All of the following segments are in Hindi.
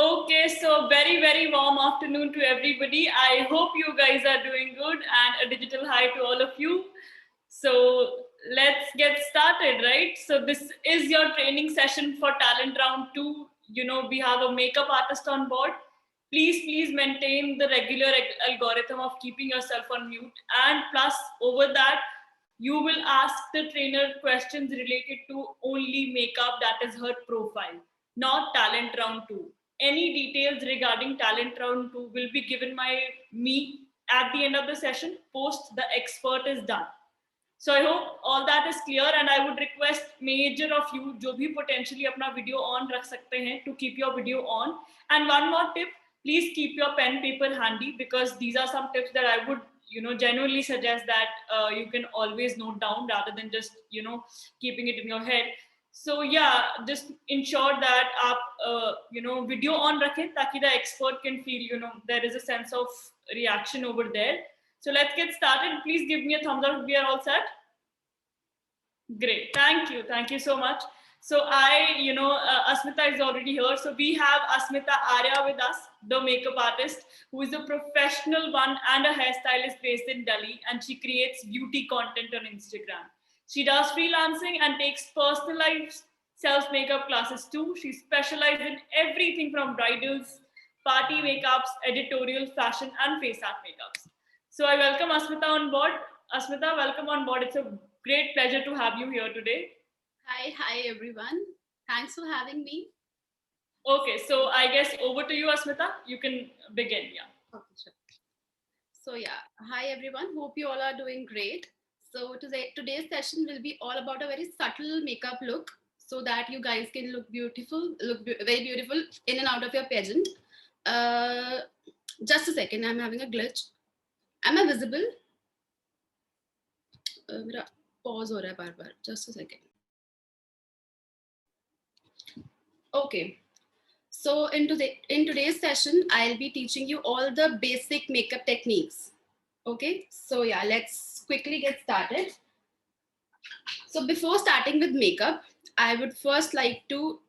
Okay, so very warm afternoon to everybody. I hope you guys are doing good and a digital hi to all of you. So let's get started, right? So this is your training session for talent round 2. You know, we have a makeup artist on board. Please maintain the regular algorithm of keeping yourself on mute, and plus over that you will ask the trainer questions related to only makeup, that is her profile, not talent round 2. Any details regarding talent round 2 will be given by me at the end of the session, post the expert is done. So I hope all that is clear, and I would request major of you जो भी potentially अपना video on रख सकते हैं to keep your video on. And one more tip, please keep your pen paper handy, because these are some tips that I would genuinely suggest that you can always note down rather than just keeping it in your head. So yeah, just ensure that आप video on रखें ताकि the expert can feel there is a sense of reaction over there. So let's get started. Please give me a thumbs up if we are all set. Great. Thank you so much. So Asmita is already here. So we have Asmita Arya with us, the makeup artist, who is a professional one and a hairstylist based in Delhi, and she creates beauty content on Instagram. She does freelancing and takes personalized self makeup classes too. She specializes in everything from bridals, party makeups, editorial, fashion, and face art makeups. So I welcome Asmita on board. Asmita, welcome on board. It's a great pleasure to have you here today. Hi everyone. Thanks for having me. Okay, so I guess over to you, Asmita. You can begin. Yeah. Okay, sure. So yeah, hi everyone. Hope you all are doing great. So today's session will be all about a very subtle makeup look, so that you guys can look beautiful, very beautiful in and out of your pageant. Just a second, I'm having a glitch. Am I visible? मेरा pause हो रहा है बार-बार. Just a second. Okay. So in today's session, I'll be teaching you all the basic makeup techniques. Okay, so yeah, let's quickly get started. So before starting with makeup, I would first like to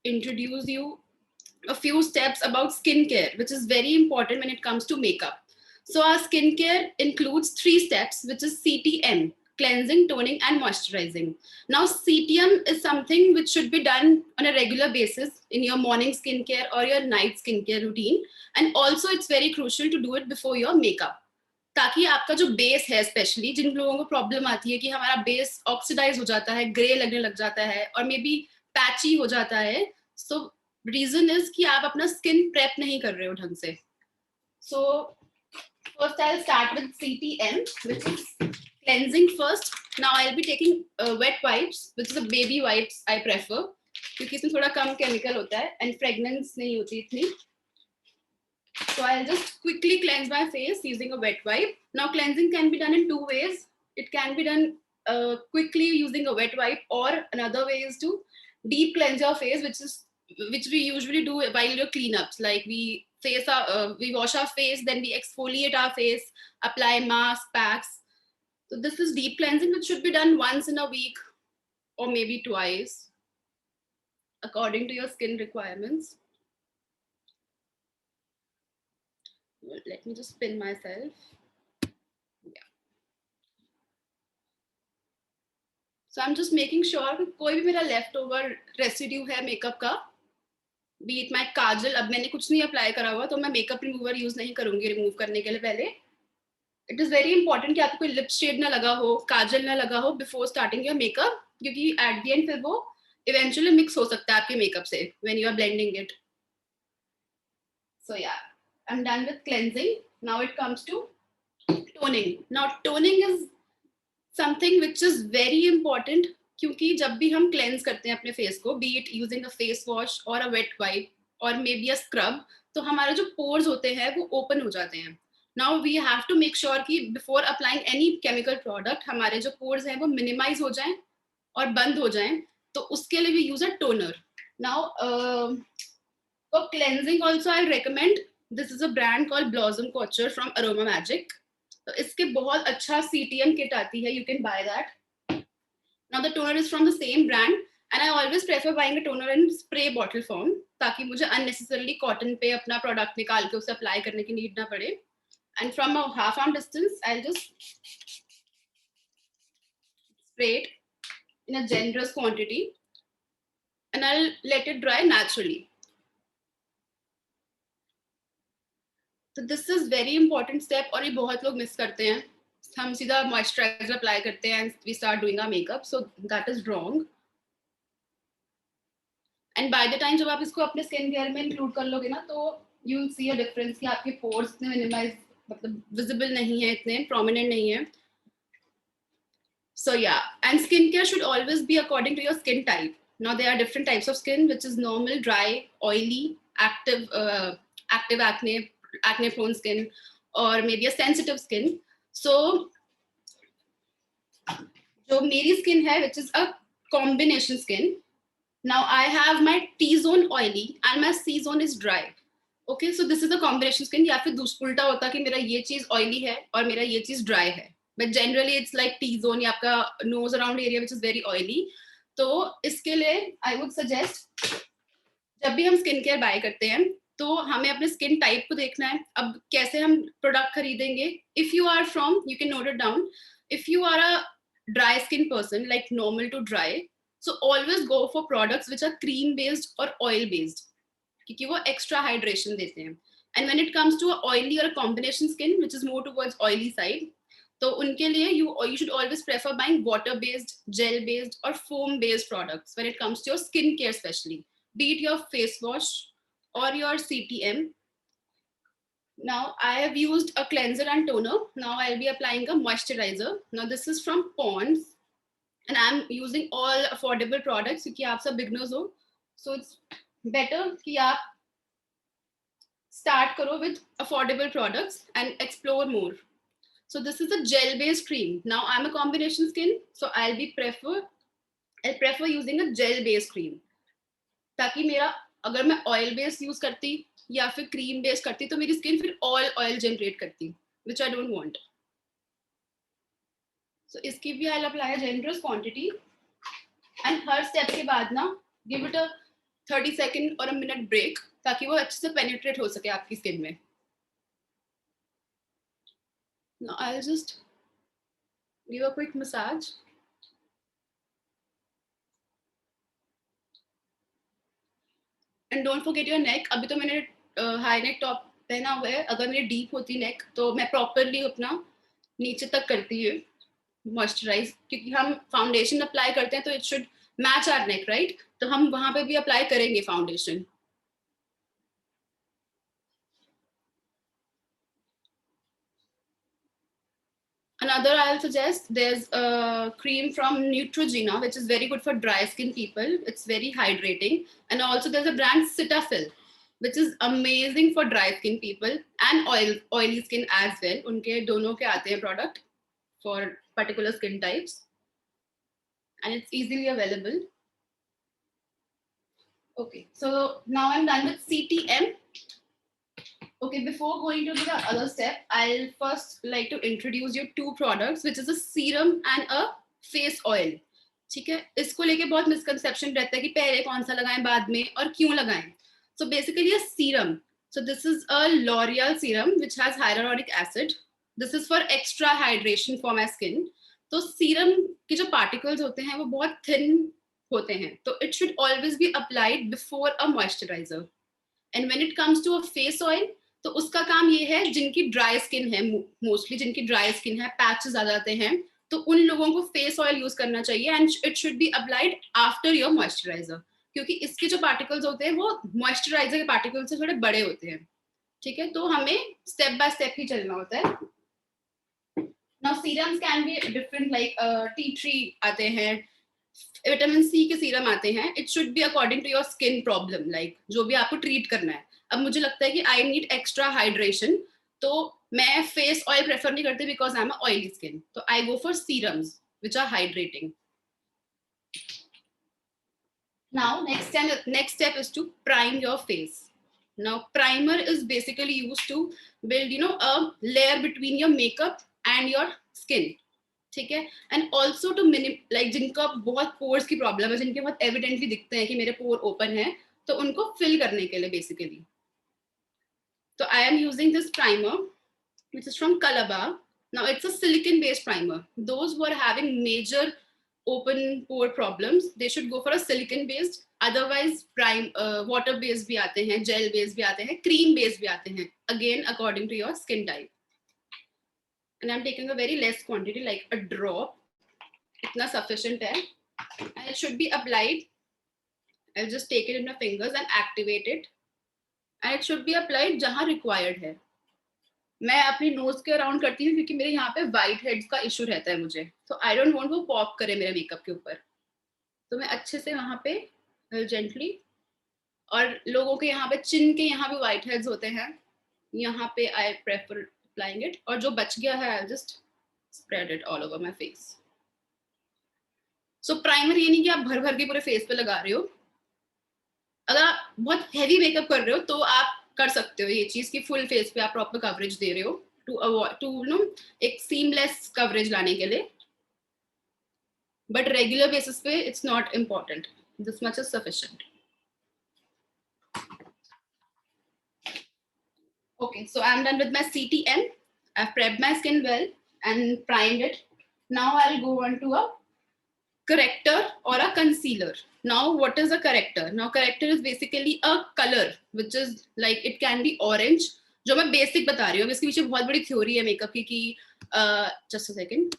introduce you a few steps about skincare, which is very important when it comes to makeup. So our skincare includes 3 steps, which is CTM: cleansing, toning, and moisturizing. Now, CTM is something which should be done on a regular basis in your morning skincare or your night skincare routine. And also, it's very crucial to do it before your makeup. ताकि आपका जो बेस है, स्पेशली जिन लोगों को प्रॉब्लम आती है कि हमारा बेस ऑक्सीडाइज हो जाता है, ग्रे लगने लग जाता है और मे बी पैची हो जाता है, सो रीजन इज कि आप अपना स्किन प्रेप नहीं कर रहे हो ढंग से. सो first I'll start with CTM, which is cleansing first. Now I'll be taking wet wipes, which is a baby wipes I prefer, क्योंकि इसमें थोड़ा कम केमिकल होता है and fragrance नहीं होती इतनी. So I'll just quickly cleanse my face using a wet wipe. Now cleansing can be done in 2 ways. It can be done quickly using a wet wipe, or another way is to deep cleanse your face, which we usually do while your cleanups. Like we wash our face, then we exfoliate our face, apply mask, packs. So this is deep cleansing, which should be done once in a week or maybe twice, according to your skin requirements. Let me just spin myself. Yeah. So I'm just making sure कि कोई भी मेरा leftover residue है makeup का, be it my काजल, अब मैंने कुछ नहीं apply करा हुआ तो मैं makeup remover use नहीं करूँगी remove करने के लिए पहले. It is very important कि आपको कोई lip shade ना लगा हो, काजल ना लगा हो before starting your makeup, क्योंकि at the end फिर वो eventually mix हो सकता है आपके makeup से when you are blending it. So yeah, I'm done with cleansing. Now it comes to toning. Now toning is something which is very important, क्योंकि जब भी हम cleanse करते हैं अपने face को, be it using a face wash or a wet wipe or maybe a scrub, तो हमारे जो pores होते हैं वो open हो जाते हैं. Now we have to make sure कि before applying any chemical product हमारे जो pores हैं वो minimize हो जाएं और बंद हो जाएं, तो उसके लिए we use a toner. Now for cleansing also I recommend, this is a brand called Blossom Couture from Aroma Magic. तो इसके बहुत अच्छा CTM kit आती है, you can buy that. Now the toner is from the same brand And I always prefer buying a toner in spray bottle form, ताकि मुझे unnecessarily cotton पे अपना product निकाल के उसे apply करने की need ना पड़े. And from a half arm distance, I'll just spray it in a generous quantity and I'll let it dry naturally. So this is very important step और ये बहुत लोग miss करते हैं. हम सीधा moisturizer apply करते हैं and we start doing our makeup. So that is wrong. And by the time जब आप इसको अपने स्किन केयर में इंक्लूड कर लोगे ना, तो you will see a difference कि आपके पोर्स इतने मिनिमाइज, मतलब विजिबल नहीं है, इतने प्रोमिनेंट नहीं है. So yeah, and skincare should always be according to your skin type. Now there are different types of skin, which is normal, dry, oily, active acne prone skin, or maybe a sensitive skin. So जो मेरी skin है, which is a combination skin. Now I have my T zone oily and my C zone is dry. Okay, so this is a combination skin. या फिर उल्टा होता कि मेरा ये चीज oily है और मेरा ये चीज dry है. But generally it's like T zone या आपका nose around area which is very oily. तो इसके लिए I would suggest जब भी हम स्किन केयर बाय करते हैं तो हमें अपने स्किन टाइप को देखना है. अब कैसे हम प्रोडक्ट खरीदेंगे? If you are from, you can note it down. If you are a dry skin person, like normal to dry, so always go for products which are cream based or oil based, क्योंकि वो extra hydration देते हैं. And when it comes to a oily or a combination skin which is more towards oily side, तो उनके लिए you should always prefer buying water based, gel based or foam based products when it comes to your skin care, especially be it your face wash or your CTM. Now I have used a cleanser and toner. Now I'll be applying a moisturizer. Now this is from Pond's and I'm using all affordable products क्योंकि आप सब beginners हो, so it's better कि आप start karo with affordable products and explore more. So this is a gel based cream. Now I'm a combination skin, so I'll prefer using a gel based cream, ताकि मेरा अगर मैं oil based use करती या फिर cream based करती तो मेरी skin फिर oil generate करती, which I don't want. So इसकी भी I'll apply a generous quantity and her step के बाद ना give it a 30 second or a minute break ताकि वो अच्छे से penetrate हो सके आपकी skin में. Now I'll just give a quick massage. And don't forget your neck. अभी तो मैंने high neck top पहना हुआ है. अगर मेरी deep होती neck तो मैं properly अपना नीचे तक करती है moisturize, क्योंकि हम foundation apply करते हैं तो it should match our neck, right? तो हम वहाँ पे भी apply करेंगे foundation. Another I'll suggest, there's a cream from Neutrogena, which is very good for dry skin people. It's very hydrating. And also there's a brand Cetaphil, which is amazing for dry skin people and oily skin as well. Unke dono ke aate hain product for particular skin types. And it's easily available. Okay, so now I'm done with CTM. Okay, before going to the other step, I'll first like to introduce you two products, which is a serum and a face oil. ठीक है, इसको लेके बहुत misconception रहता है कि पहले कौन सा लगाएं बाद में और क्यों लगाएं. So basically a serum. So this is a L'Oreal serum which has hyaluronic acid. This is for extra hydration for my skin. तो serum के जो particles होते हैं वो बहुत thin होते हैं, तो it should always be applied before a moisturizer. And when it comes to a face oil, तो उसका काम ये है जिनकी ड्राई स्किन है, मोस्टली जिनकी ड्राई स्किन है, पैचेस आ जाते हैं, तो उन लोगों को फेस ऑयल यूज करना चाहिए and it should be applied after your moisturiser, क्योंकि इसके जो पार्टिकल्स होते हैं वो मॉइस्चराइजर के पार्टिकल से थोड़े बड़े होते हैं. ठीक है, तो हमें स्टेप बाय स्टेप ही चलना होता है. Now serums can be different, like tea tree आते हैं, विटामिन सी के सीरम आते हैं. It should be according to your skin problem, like जो भी आपको ट्रीट करना है. अब मुझे लगता है कि आई नीड एक्स्ट्रा हाइड्रेशन, तो मैं फेस ऑयल प्रेफर नहीं करती because I am oily skin, तो I go for serums which are hydrating. Now next step is to prime your face. Now primer is basically used to build a layer between your makeup and your skin. ठीक है। एंड ऑल्सो टू लाइक जिनका बहुत पोर्स की प्रॉब्लम है, जिनके बहुत एविडेंटली दिखते हैं कि मेरे पोर ओपन है, तो उनको फिल करने के लिए बेसिकली। तो I am using this primer which is from Calabar. Now it's a silicon based primer. Those who are having major open pore problems, they should go for a silicon based. Otherwise water based भी आते हैं, gel based भी आते हैं, cream based भी आते हैं, again according to your skin type. And I'm taking a very less quantity, like a drop. इतना sufficient है, and it should be applied. I'll just take it in my fingers and activate it, and it should be applied जहाँ required है. मैं अपनी नोज के अराउंड करती हूँ क्योंकि मेरे यहाँ पे वाइट हेड्स का इशू रहता है मुझे, तो आई डोंट वांट वो पॉप करे मेरे मेकअप के ऊपर। तो मैं अच्छे से वहाँ पे जेंटली, और लोगों के यहाँ पे चिन के यहाँ भी वाइट हेड्स होते हैं, यहाँ पे आई प्रेफर अप्लाइंग इट, और जो बच गया है I just spread it all over my face. So primer ये नहीं कि आप भर भर के पूरे फेस पे लगा रहे हो। अगर आप बहुत हैवी मेकअप कर रहे हो तो आप कर सकते हो ये चीज कि फुल फेस पे आप प्रॉपर कवरेज दे रहे हो टू अवॉइड टू नो एक सीमलेस कवरेज लाने के लिए, बट रेगुलर बेसिस पे it's not important, this much is sufficient. Okay, so I'm done with my CTM. I've prepped my skin well and primed it. Now I'll go on to a corrector or a concealer. Now what is a corrector? Now corrector is basically a color which is like it can be orange. जो मैं बेसिक बता रही हूँ, इसके पीछे बहुत बड़ी थ्योरी है मेकअप की कि जस्ट अ सेकंड,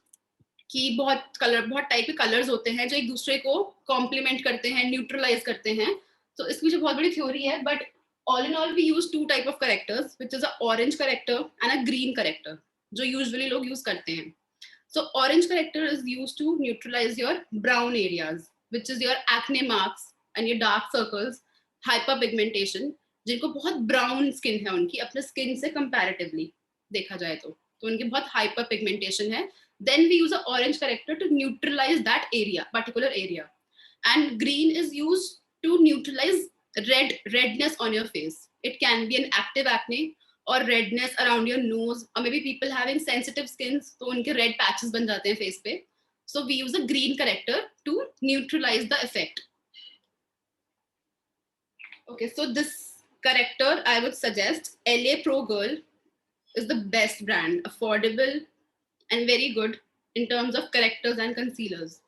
कि बहुत टाइप के कलर्स होते हैं जो एक दूसरे को कॉम्प्लीमेंट करते हैं, न्यूट्रलाइज करते हैं। तो इसके पीछे बहुत बड़ी थ्योरी है, but all in all we use two type of correctors, which is a orange corrector and a green corrector, जो usually लोग use करते हैं. So orange corrector is used to neutralize your brown areas, which is your acne marks and your dark circles, hyperpigmentation, जिनको बहुत brown skin है उनकी अपने skin से comparatively देखा जाए तो उनकी बहुत hyperpigmentation है. Then we use an orange corrector to neutralize that area, particular area, and green is used to neutralize redness on your face. It can be an active acne or redness around your nose, or maybe people having sensitive skins, तो उनके red patches बन जाते हैं face पे. So we use a green corrector to neutralize the effect. Okay, so this corrector I would suggest LA Pro Girl is the best brand, affordable and very good in terms of correctors and concealers.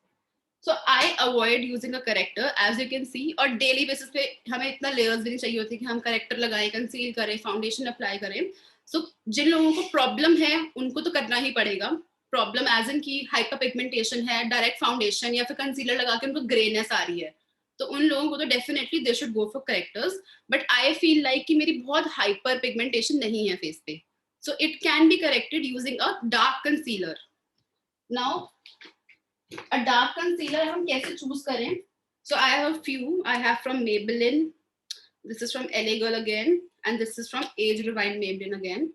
So I avoid using a corrector, as you can see, और daily basis पे हमें इतना layers भी नहीं चाहिए होती कि हम corrector लगाएं, conceal करें, foundation apply करें. So जिन लोगों को problem है उनको तो करना ही पड़ेगा. Problem as in कि hyperpigmentation है, direct foundation या फिर concealer लगा के उनको grayness आ रही है, तो उन लोगों को तो definitely they should go for correctors. But I feel like कि मेरी बहुत hyperpigmentation नहीं है face पे, so it can be corrected using a dark concealer. Now a dark concealer हम कैसे choose करें? So I have a few. I have from Maybelline. This is from LA Girl again, and this is from Age Rewind Maybelline again.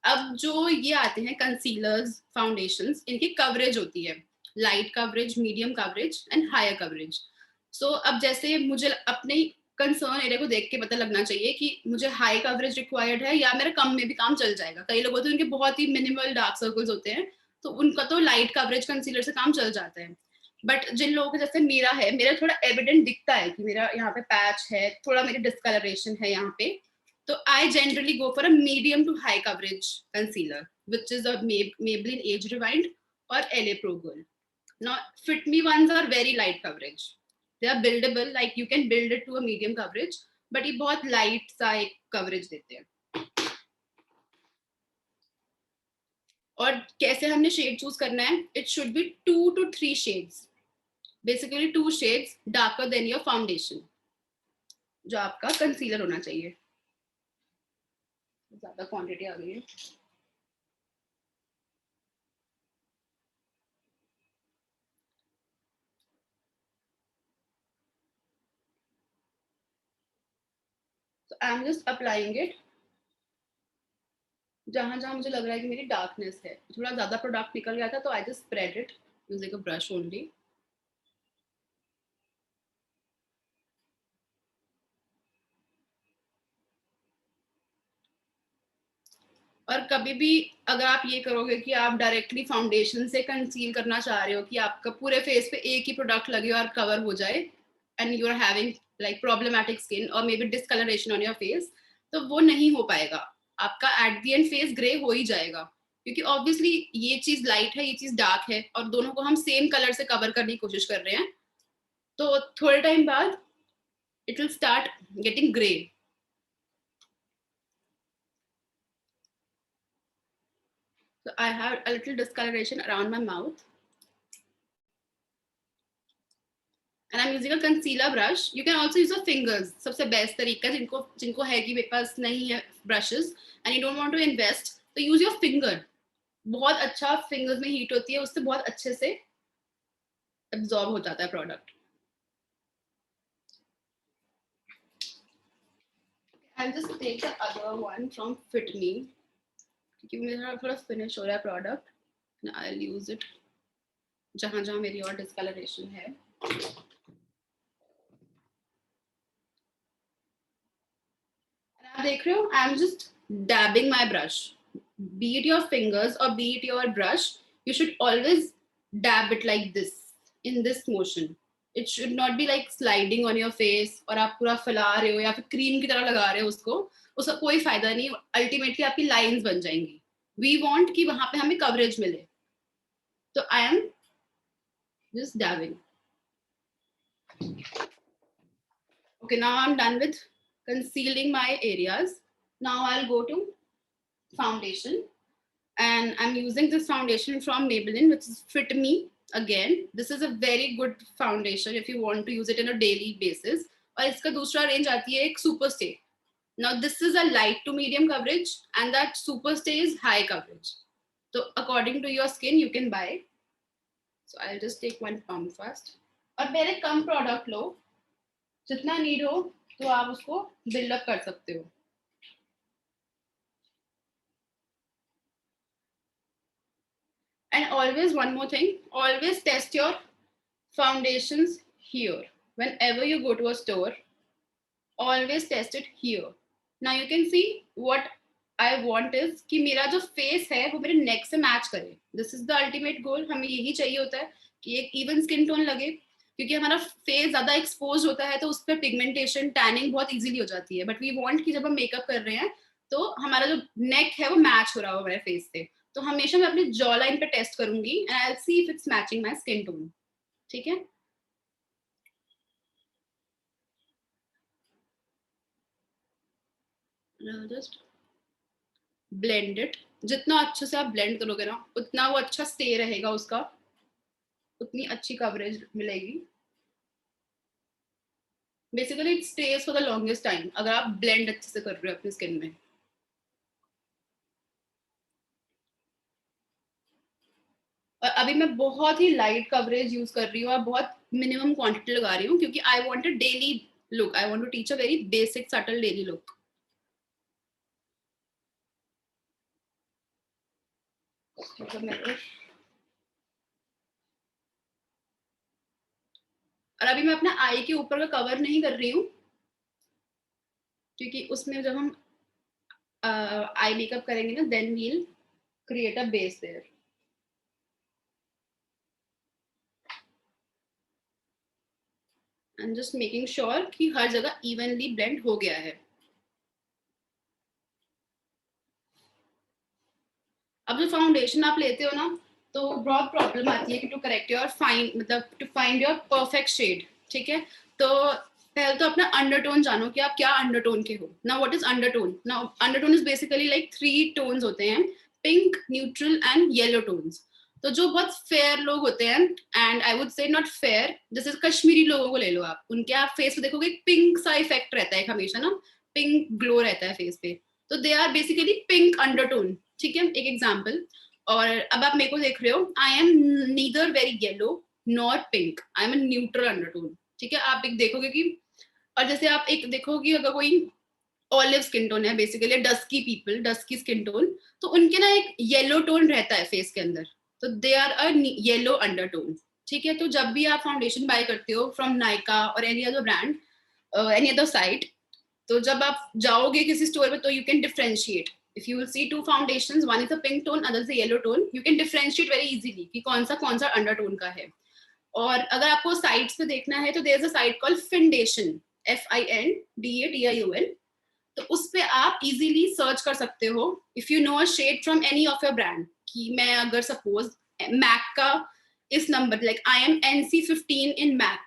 अब जो ये आते हैं concealers, foundations, इनकी coverage होती है light coverage, medium coverage and higher coverage. So अब जैसे मुझे अपने कंसर्न एरिया को देख के पता लगना चाहिए कि मुझे हाई कवरेज रिक्वायर्ड है या मेरा कम में भी काम चल जाएगा. कई लोगों तो उनके बहुत ही मिनिमल डार्क सर्कल्स होते हैं, तो उनका तो लाइट कवरेज कंसीलर से काम चल जाता है. बट जिन लोगों को जैसे मेरा है, मेरा थोड़ा एविडेंट दिखता है कि मेरा यहाँ पे पैच है, थोड़ा मेरी डिस्कलरेशन है यहाँ पे, तो I generally go for a medium to high coverage concealer, which is a Maybelline Age Rewind और LA Pro Girl. Now Fit Me ones are very light coverage. They are buildable, like you can build it to a medium coverage, but ये बहुत light सा एक coverage देते हैं. और कैसे हमने शेड चूज करना है? It should be 2 to 3 shades. Basically 2 shades darker than your foundation, जो आपका कंसीलर होना चाहिए. ज्यादा क्वांटिटी आ गई है. So I'm just applying it जहां जहां मुझे लग रहा है कि मेरी डार्कनेस है. थोड़ा ज्यादा प्रोडक्ट निकल गया था, तो I just spread it using a brush only. और कभी भी अगर आप ये करोगे कि आप डायरेक्टली फाउंडेशन से कंसील करना चाह रहे हो कि आपका पूरे फेस पे एक ही प्रोडक्ट लगे और कवर हो जाए and you are having like problematic skin और मे be discolouration on your face, तो वो नहीं हो पाएगा। आपका at the end face grey हो ही जाएगा, क्योंकि ऑब्वियसली ये चीज लाइट है, ये चीज डार्क है, और दोनों को हम सेम कलर से कवर करने की कोशिश कर रहे हैं, तो थोड़े टाइम बाद it will start getting grey. So I have a little discoloration around my mouth. And I'm using a concealer brush. You can also use your fingers. सबसे बेस्ट तरीका जिनको है कि मेरे पास नहीं है brushes and you don't want to invest, तो use your finger. बहुत अच्छा fingers में heat होती है, उससे बहुत अच्छे से absorb हो जाता है product. I'll just take the other one from Fit Me, क्योंकि मेरा थोड़ा finish हो रहा है product, and I'll use it जहाँ जहाँ मेरी और discoloration है. आप देख रहे हो, I am just dabbing my brush. Be it your fingers or be it your brush, you should always dab it like this, in this motion. It should not be like sliding on your face और आप पूरा फैला रहे हो या फिर क्रीम की तरह लगा रहे हो उसका कोई फायदा नहीं। अल्टीमेटली आपकी लाइंस बन जाएंगी। वी वांट कि वहां पे हमें कवरेज मिले, तो I am just dabbing. Okay, now I'm done with concealing my areas. Now I'll go to foundation, and I'm using this foundation from Maybelline, which is Fit Me. Again, this is a very good foundation if you want to use it on a daily basis. और इसका दूसरा रेंज आती है एक super stay. Now this is a light to medium coverage and that super stay is high coverage. So according to your skin you can buy. So I'll just take one pump first. और पहले कम product लो, जितना need हो तो आप उसको build up कर सकते हो. And always one more thing, always test your foundations here. Whenever you go to a store, always test it here. Now you can see what I want is कि मेरा जो face है वो मेरे neck से match करे. This is the ultimate goal. हमें यही चाहिए होता है कि एक even skin tone लगे, क्योंकि हमारा face ज़्यादा exposed होता है तो उस पर pigmentation, tanning बहुत easily हो जाती है. But we want कि जब हम makeup कर रहे हैं तो हमारा जो neck है वो match हो रहा हो हमारे face से. तो हमेशा मैं अपनी जॉ लाइन पे टेस्ट करूंगी and I'll see if it's matching my skin tone. ठीक है? Just blend it. जितना अच्छे से आप blend करोगे ना, उतना वो अच्छा stay रहेगा उसका, उतनी अच्छी coverage मिलेगी. Basically, it stays for the longest time अगर आप blend अच्छे से कर रहे हो अपनी skin में. और अभी मैं बहुत ही लाइट कवरेज यूज कर रही हूँ और बहुत मिनिमम क्वांटिटी लगा रही हूँ, क्योंकि I want a daily look. I want to teach a very basic subtle daily look. और अभी मैं अपने आई के ऊपर का कवर नहीं कर रही हूँ, क्योंकि उसमें जब हम आई मेकअप करेंगे ना, then we'll create a base there. And just making sure कि हर जगह इवनली ब्लेंड हो गया है. अब जो फाउंडेशन आप लेते हो ना, तो बहुत प्रॉब्लम आती है कि टू करेक्ट योर फाइन, मतलब to find your perfect shade. ठीक है, तो पहले तो अपना अंडरटोन जानो कि आप क्या अंडरटोन के हो. Now what is undertone? Now undertone is basically like 3 tones होते हैं, pink, neutral and yellow tones. तो जो बहुत फेयर लोग होते हैं, and I would say not fair, जैसे कश्मीरी लोगों को ले लो आप, उनके आप फेस पे देखोगे पिंक सा इफेक्ट रहता है हमेशा ना, पिंक ग्लो रहता है फेस पे, तो they are basically pink undertone. ठीक है, एक एग्जाम्पल. और अब आप मेरे को देख रहे हो, I am neither very yellow not pink, I am a neutral undertone. ठीक है, आप एक देखोगे कि, और जैसे आप एक देखोगे अगर कोई ऑलिव स्किन टोन है, basically dusky people, dusky skin tone, तो उनके ना एक येलो टोन रहता है फेस के अंदर, तो they are a yellow undertone. ठीक है, तो जब भी आप फाउंडेशन बाय करते हो फ्रॉम नायका और any other brand, any other site, तो जब आप जाओगे किसी स्टोर में तो you can differentiate if you will see two foundations, one is a pink tone, other is a yellow tone, you can differentiate very easily कि कौन सा अंडरटोन का है. और अगर आपको साइट्स पे देखना है तो there is a site called Findation, FINDATION. तो उस पे आप इजीली सर्च कर सकते हो if you know a shade from any of your brand. कि मैं अगर सपोज मैक का इस number, like I am NC15 in MAC,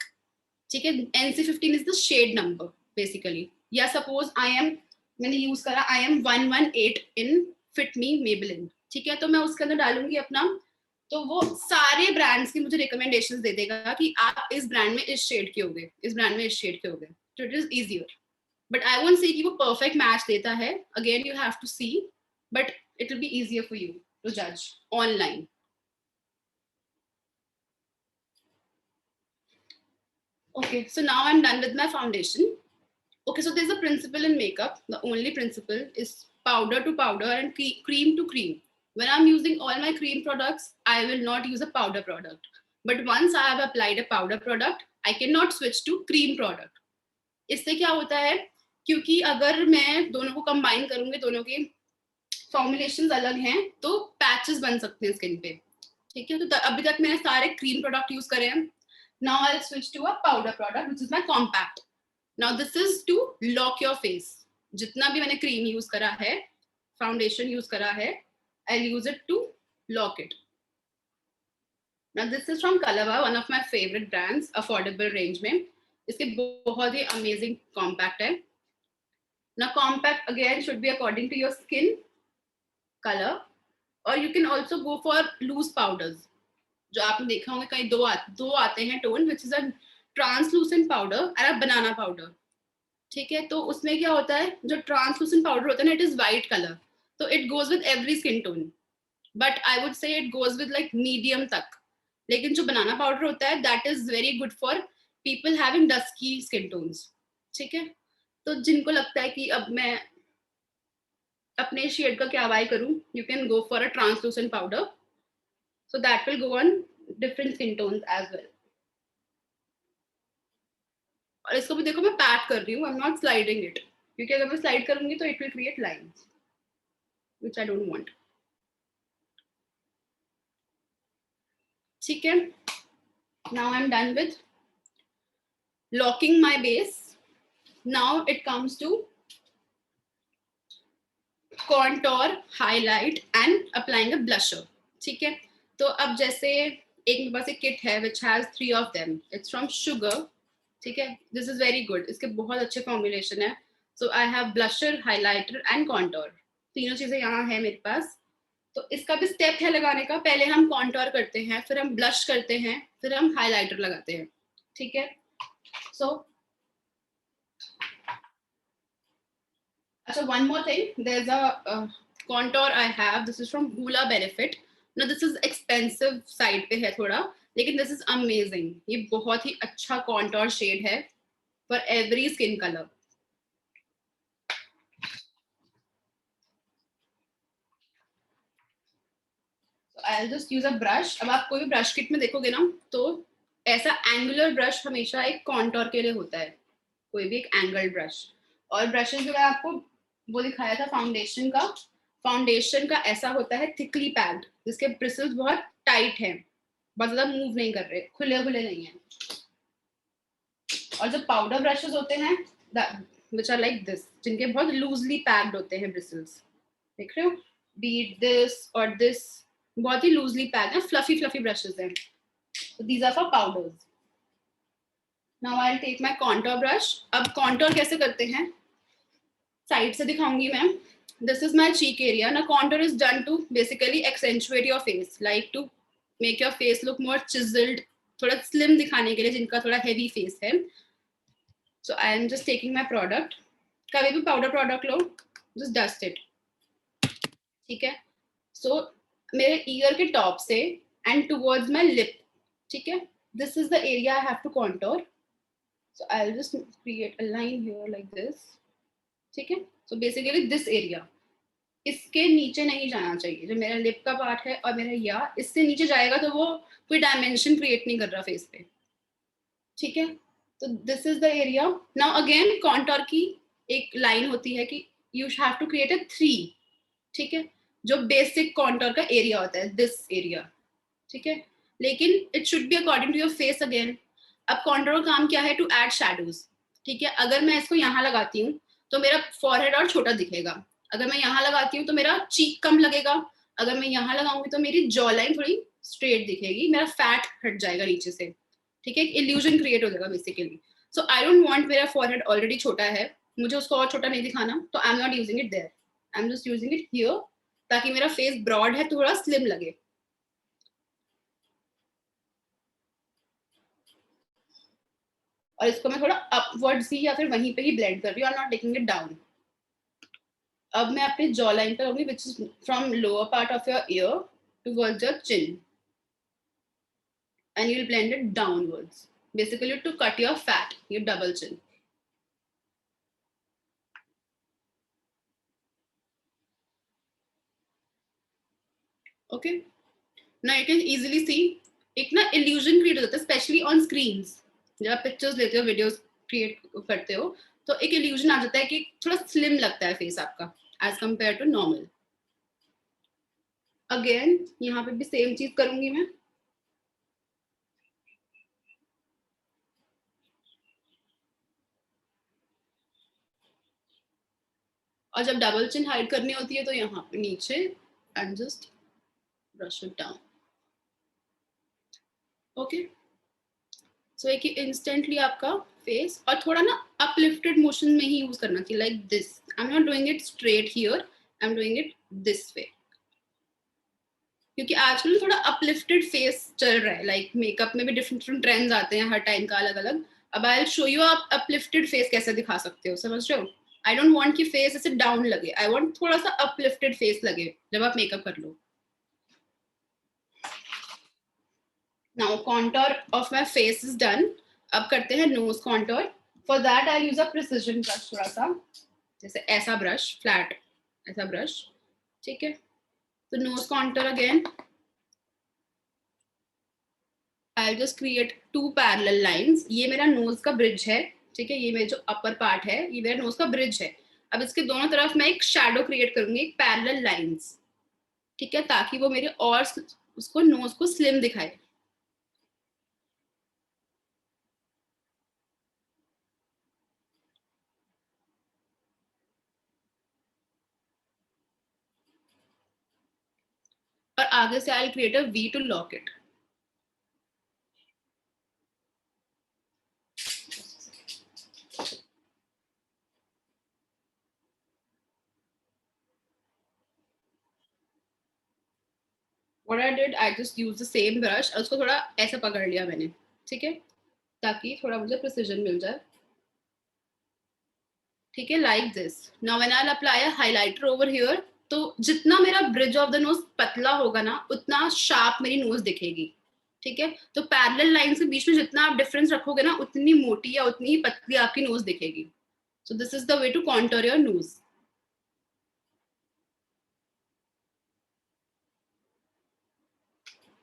ठीक है, NC15 is the shade number basically. या सपोज मैंने यूज करा I am 118 in Fit Me Maybelline, ठीक है, तो मैं उसके अंदर डालूंगी अपना, तो वो सारे ब्रांड्स की मुझे रिकमेंडेशंस दे देगा कि आप इस ब्रांड में इस शेड के होगे, इस ब्रांड में इस शेड के होगे. तो it is easier, but I won't say कि वो परफेक्ट मैच देता है. Again you have to see, but it will be easier for you to जज online. Okay, so now I'm done with my foundation. Okay, so there's a principle in makeup. The only principle is powder to powder and cream to cream. When I'm using all my cream products, I will not use a powder product. But once I have applied a powder product, I cannot switch to cream product. इससे क्या होता है, क्योंकि अगर मैं दोनों को कंबाइन करूंगी, दोनों के फॉर्मुलेशंस अलग हैं, तो पैचेस बन सकते हैं स्किन पे, ठीक है. तो अभी तक मैंने सारे क्रीम प्रोडक्ट यूज करे हैं. Now I'll switch to a powder product, which is my compact. Now this is to lock your face. जितना भी मैंने क्रीम यूज करा है, फाउंडेशन यूज करा है, I'll use it to lock it. Now this is from Kalava, one of my favorite brands, affordable range में. इसके बहुत ही amazing compact है. Now compact again should be according to your skin color, or you can also go for loose powders. जो आपने देखा होगा कहीं दो आते हैं tone, which is a translucent powder और अ बनाना पाउडर, ठीक है. तो उसमें क्या होता है, जो ट्रांसलूसेंट पाउडर होता है ना, इट इज वाइट कलर, तो it goes with every skin tone, but I would say it goes with like medium तक. लेकिन जो बनाना पाउडर होता है, that is very good for people having dusky skin tones, ठीक है. तो जिनको लगता है कि अब मैं अपने शेड का क्या बाय करूं, you can go for a translucent powder. So that will go on different skin tones as well. और इसको भी देखो मैं पैक कर रही हूँ, I'm not sliding it, क्योंकि अगर मैं स्लाइड करूंगी तो it will create lines, which I don't want. ठीक है. Now I'm done with locking my base. Now it comes to contour, highlight and applying a blusher. ठीक है. तो अब जैसे एक मेरे पास एक किट है which has 3 of them. It's from Sugar, ठीक है. This is very good. इसके बहुत अच्छे फॉर्मुलेशन है. So I have blusher, highlighter and contour. तीनों चीजें यहाँ है मेरे पास. तो इसका भी स्टेप है लगाने का. पहले हम contour करते हैं, फिर हम blush करते हैं, फिर हम highlighter लगाते हैं, ठीक है. So अच्छा, one more thing. There's a contour I have. This is from Hoola Benefit. Now this is expensive side पे है थोड़ा, लेकिन this is amazing. ये बहुत ही अच्छा contour shade है for every skin color. So I'll just use a brush. अब आप कोई भी brush kit में देखोगे ना, तो ऐसा angular brush हमेशा एक contour के लिए होता है, कोई भी एक angled brush. और brushes जो मैं आपको वो दिखाया था फाउंडेशन का ऐसा होता है थिकली पैक्ड, जिसके ब्रिसल्स बहुत टाइट हैं, बहुत ज्यादा मूव नहीं कर रहे, खुले नहीं हैं. और जो पाउडर ब्रशेस होते हैं which are like this, जिनके बहुत लूजली पैक्ड होते हैं ब्रिसल्स, देख रहे हो, be this or this, बहुत ही लूजली पैक्ड है, फ्लफी ब्रशेस हैं. So these are for powders. Now I'll take my contour brush. अब contour कैसे करते हैं, साइड से दिखाऊंगी मैं. This is my cheek area. Now contour is done to basically accentuate your face, like to make your face look more chiseled, थोड़ा slim दिखाने के लिए जिनका थोड़ा heavy face है. So I am just taking my product. कभी भी powder product low, just dust it, ठीक है. So मेरे ear के top से and towards my lip, ठीक है. This is the area I have to contour. So I'll just create a line here like this, ठीक है. So basically this area, इसके नीचे नहीं जाना चाहिए. जो मेरा लिप का पार्ट है और मेरा या इससे नीचे जाएगा तो वो कोई डायमेंशन क्रिएट नहीं कर रहा फेस पे, ठीक है. तो this is the area. Now again contour की एक लाइन होती है कि you have to create a 3, ठीक है, जो बेसिक कॉन्टोर का एरिया होता है, दिस एरिया, ठीक है, लेकिन it should be according to your face again. अब कॉन्टोर का काम क्या है? टू ऐड शैडोज, ठीक है। अगर मैं इसको यहाँ लगाती हूँ तो मेरा फॉरहेड और छोटा दिखेगा, अगर मैं यहाँ लगाती हूँ तो मेरा चीक कम लगेगा, अगर मैं यहाँ लगाऊंगी तो मेरी जॉ लाइन थोड़ी स्ट्रेट दिखेगी, मेरा फैट हट जाएगा नीचे से, ठीक है, इल्यूजन क्रिएट हो जाएगा basically. So I don't want, मेरा फॉरहेड ऑलरेडी छोटा है, मुझे उसको और छोटा नहीं दिखाना, तो I am not using it there, I am just using it here, ताकि मेरा फेस ब्रॉड है, थोड़ा स्लिम लगे। और इसको मैं थोड़ा अपवर्ड्स ही या फिर वहीं पे ही ब्लेंड कर रही हूँ, आई am not taking it down. अब मैं अपने जॉ लाइन पर होंगी, which is from lower part of your year towards your chin, and you'll blend it downwards, basically to cut your fat, your double chin. Okay, now you can easily see एक ना illusion create हो जाता है, स्पेशली ऑन स्क्रीन्स, जब आप पिक्चर्स लेते हो, वीडियोस क्रिएट करते हो, तो एक illusion आ जाता है कि थोड़ा स्लिम लगता है फेस आपका as compare to normal. Again यहाँ पे भी सेम चीज करूंगी मैं, और जब डबल चिन हाइड करनी होती है तो यहाँ पे नीचे and just brush it down. Okay, so एक इंस्टेंटली आपका फेस, और थोड़ा ना अपलिफ्टेड मोशन में ही यूज करना चाहिए, like this, I am not doing it straight here, I am doing it this way, क्योंकि आजकल थोड़ा अपलिफ्टेड फेस चल रहा है, लाइक मेकअप में भी डिफरेंट डिफरेंट ट्रेंड्स आते हैं हर टाइम का अलग अलग। अब आई विल शो यू आप अपलिफ्टेड फेस कैसे दिखा सकते हो, समझ रहे हो? आई डोंट वांट कि फेस ऐसे डाउन लगे, आई वांट थोड़ा सा अपलिफ्टेड फेस लगे जब आप मेकअप कर लो। Now contour of my face is done, अब करते हैं nose contour. For that I use a precision brush, थोड़ा सा जैसे ऐसा ब्रश, फ्लैट ऐसा ब्रश, ठीक है। तो nose contour again I just create two parallel lines, ये मेरा नोज का ब्रिज है, ठीक है, ये मेरा जो अपर पार्ट है ये मेरा नोज का ब्रिज है। अब इसके दोनों तरफ मैं एक शैडो क्रिएट करूंगी, एक पैरेलल लाइंस, ठीक है, ताकि वो मेरे और उसको नोज को स्लिम दिखाए। और आगे से I create a V to lock it. What I did, I just used the same brush और उसको थोड़ा ऐसा पकड़ लिया मैंने, ठीक है, ताकि थोड़ा मुझे प्रिसिजन मिल जाए, ठीक है, like this. Now when I apply a highlighter over here, तो जितना मेरा ब्रिज ऑफ द नोज पतला होगा ना, उतना शार्प मेरी नोज दिखेगी, ठीक है। तो पैरेलल लाइन के बीच में जितना आप डिफरेंस रखोगे ना, उतनी मोटी या उतनी ही पतली आपकी नोज दिखेगी। So this is the way to contour your nose.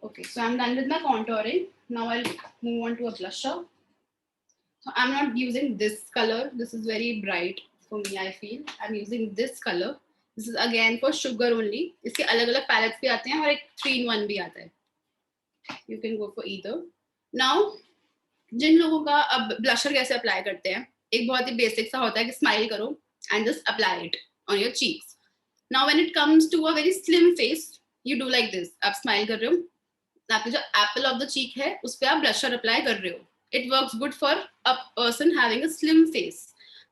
Okay, so I'm done with my contouring. Now I'll move on to a blusher. So I'm not using this color. This is very bright for me, I feel. I'm using this color. This is again for sugar only. इसके अलग अलग palettes भी आते हैं और एक 3-in-1 भी आता है. You can go for either. Now, जिन लोगों का अब blusher कैसे अप्लाई करते हैं, एक बहुत ही बेसिक सा होता है कि स्माइल करो and just apply it on your cheeks. Now when it comes to a very slim face, you do like this. आप स्माइल कर रहे हो, आपके जो एप्पल ऑफ द चीक है उस पर आप ब्लशर अप्लाई कर रहे हो. It works good for a person having a slim face,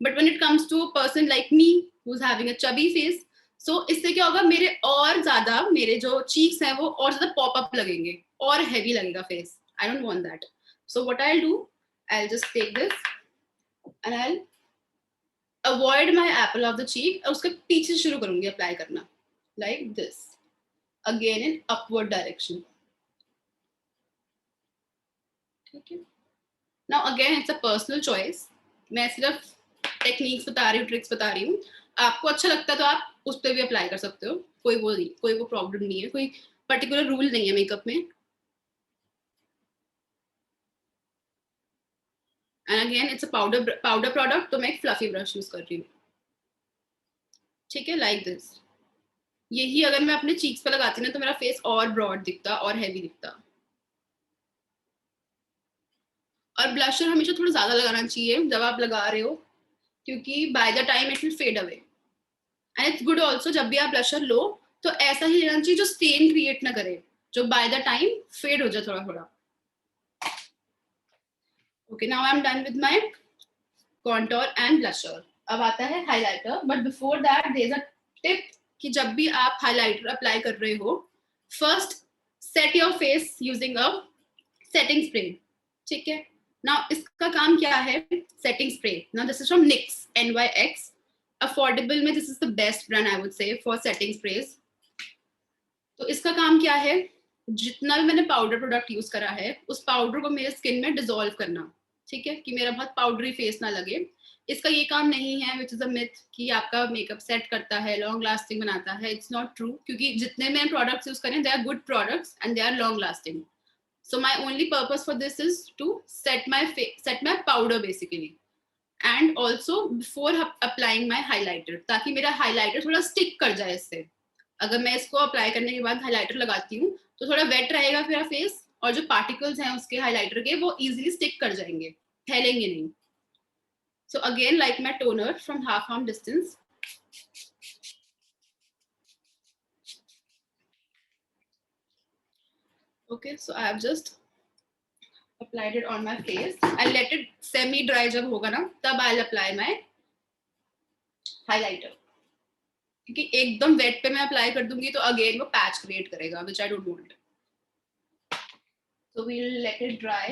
but when it comes to a person like me who is having a chubby face, so इससे क्या होगा, मेरे और ज्यादा मेरे जो चीक्स हैं वो और ज्यादा पॉप अप लगेंगे और हैवी लगेगा face. I don't want that. So what I will do, I will just take this and I will avoid my apple of the cheek और उसके पीछे शुरू करूंगी अप्लाई करना, like this, again in upward direction. ठीक है. Now again it's a personal choice. मैं सिर्फ टेक्निक्स बता रही हूँ, ट्रिक्स बता रही हूँ. आपको अच्छा लगता है तो आप उस पर भी अप्लाई कर सकते हो, कोई वो नहीं, कोई वो प्रॉब्लम नहीं है, कोई पर्टिकुलर रूल नहीं है मेकअप में. And again it's a powder product, तो मैं एक फ्लफी ब्रश यूज कर रही हूँ, ठीक है, लाइक दिस. यही अगर मैं अपने चीक्स पे लगाती ना तो मेरा फेस और ब्रॉड दिखता और हैवी दिखता। और ब्लशर हमेशा थोड़ा ज्यादा लगाना चाहिए जब आप लगा रहे हो, क्योंकि by the time it will fade away. And it's good also, जब भी आप ब्लशर लो तो ऐसा ही लेना चाहिए जो स्टेन क्रिएट ना करे, जो बाय द टाइम फेड हो जाए थोड़ा थोड़ा। Okay, now I am done with my contour and blusher. अब आता है highlighter, but before that there is a tip कि जब भी आप हाइलाइटर अप्लाई कर रहे हो, first set your face using a setting spray. ठीक है, नाउ इसका काम क्या है? Setting spray, now this is from NYX, NYX। Affordable में this is the best brand I would say for setting sprays. तो इसका काम क्या है? जितना भी मैंने पाउडर प्रोडक्ट यूज करा है उस पाउडर को मेरे स्किन में डिसॉल्व करना। ठीक है, कि मेरा बहुत पाउडरी फेस ना लगे। इसका ये काम नहीं है विच इज अ मिथ कि आपका मेकअप सेट करता है, लॉन्ग लास्टिंग बनाता है। इट्स नॉट ट्रू, क्योंकि जितने मैंने प्रोडक्ट्स यूज करे they are good products and they are long lasting. So my only purpose for this is to set my powder basically, and also before applying my highlighter, ताकि मेरा highlighter थोड़ा stick कर जाए इससे। अगर मैं इसको अप्लाई करने के बाद हाइलाइटर लगाती हूँ तो थोड़ा वेट रहेगा मेरा फेस, और जो पार्टिकल्स हैं उसके हाइलाइटर के वो इजीली स्टिक कर जाएंगे, फैलेंगे नहीं। So again like my toner from half arm distance. Okay, so I have just applied it on my face. I'll let it semi dry जब होगा ना तब I'll apply my highlighter, क्योंकि एकदम वेट पे मैं अप्लाई कर दूंगी तो अगेन वो पैच क्रिएट करेगा, which I don't want. So we'll let it dry.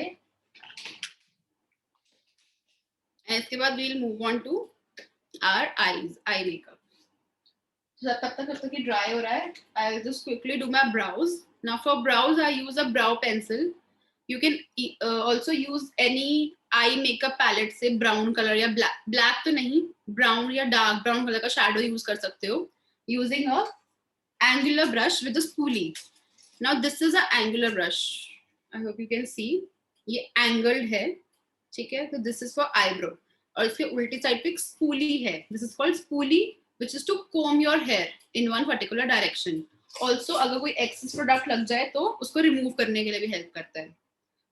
And इसके बाद we'll move on to our eyes, eye makeup. So तब तक ये dry हो रहा है, I'll just quickly do my brows. Now for brows I use a brow pencil. You can also use any eye makeup palette से brown color या black तो नहीं, brown या dark brown color का shadow use कर सकते हो using a angular brush with a spoolie. Now this is a angular brush. I hope you can see. ये angled है, ठीक है? तो this is for eyebrow. और इसके उल्टी साइड पे एक spoolie है. This is called spoolie, which is to comb your hair in one particular direction. Also अगर कोई excess product लग जाए तो उसको remove करने के लिए भी help करता है.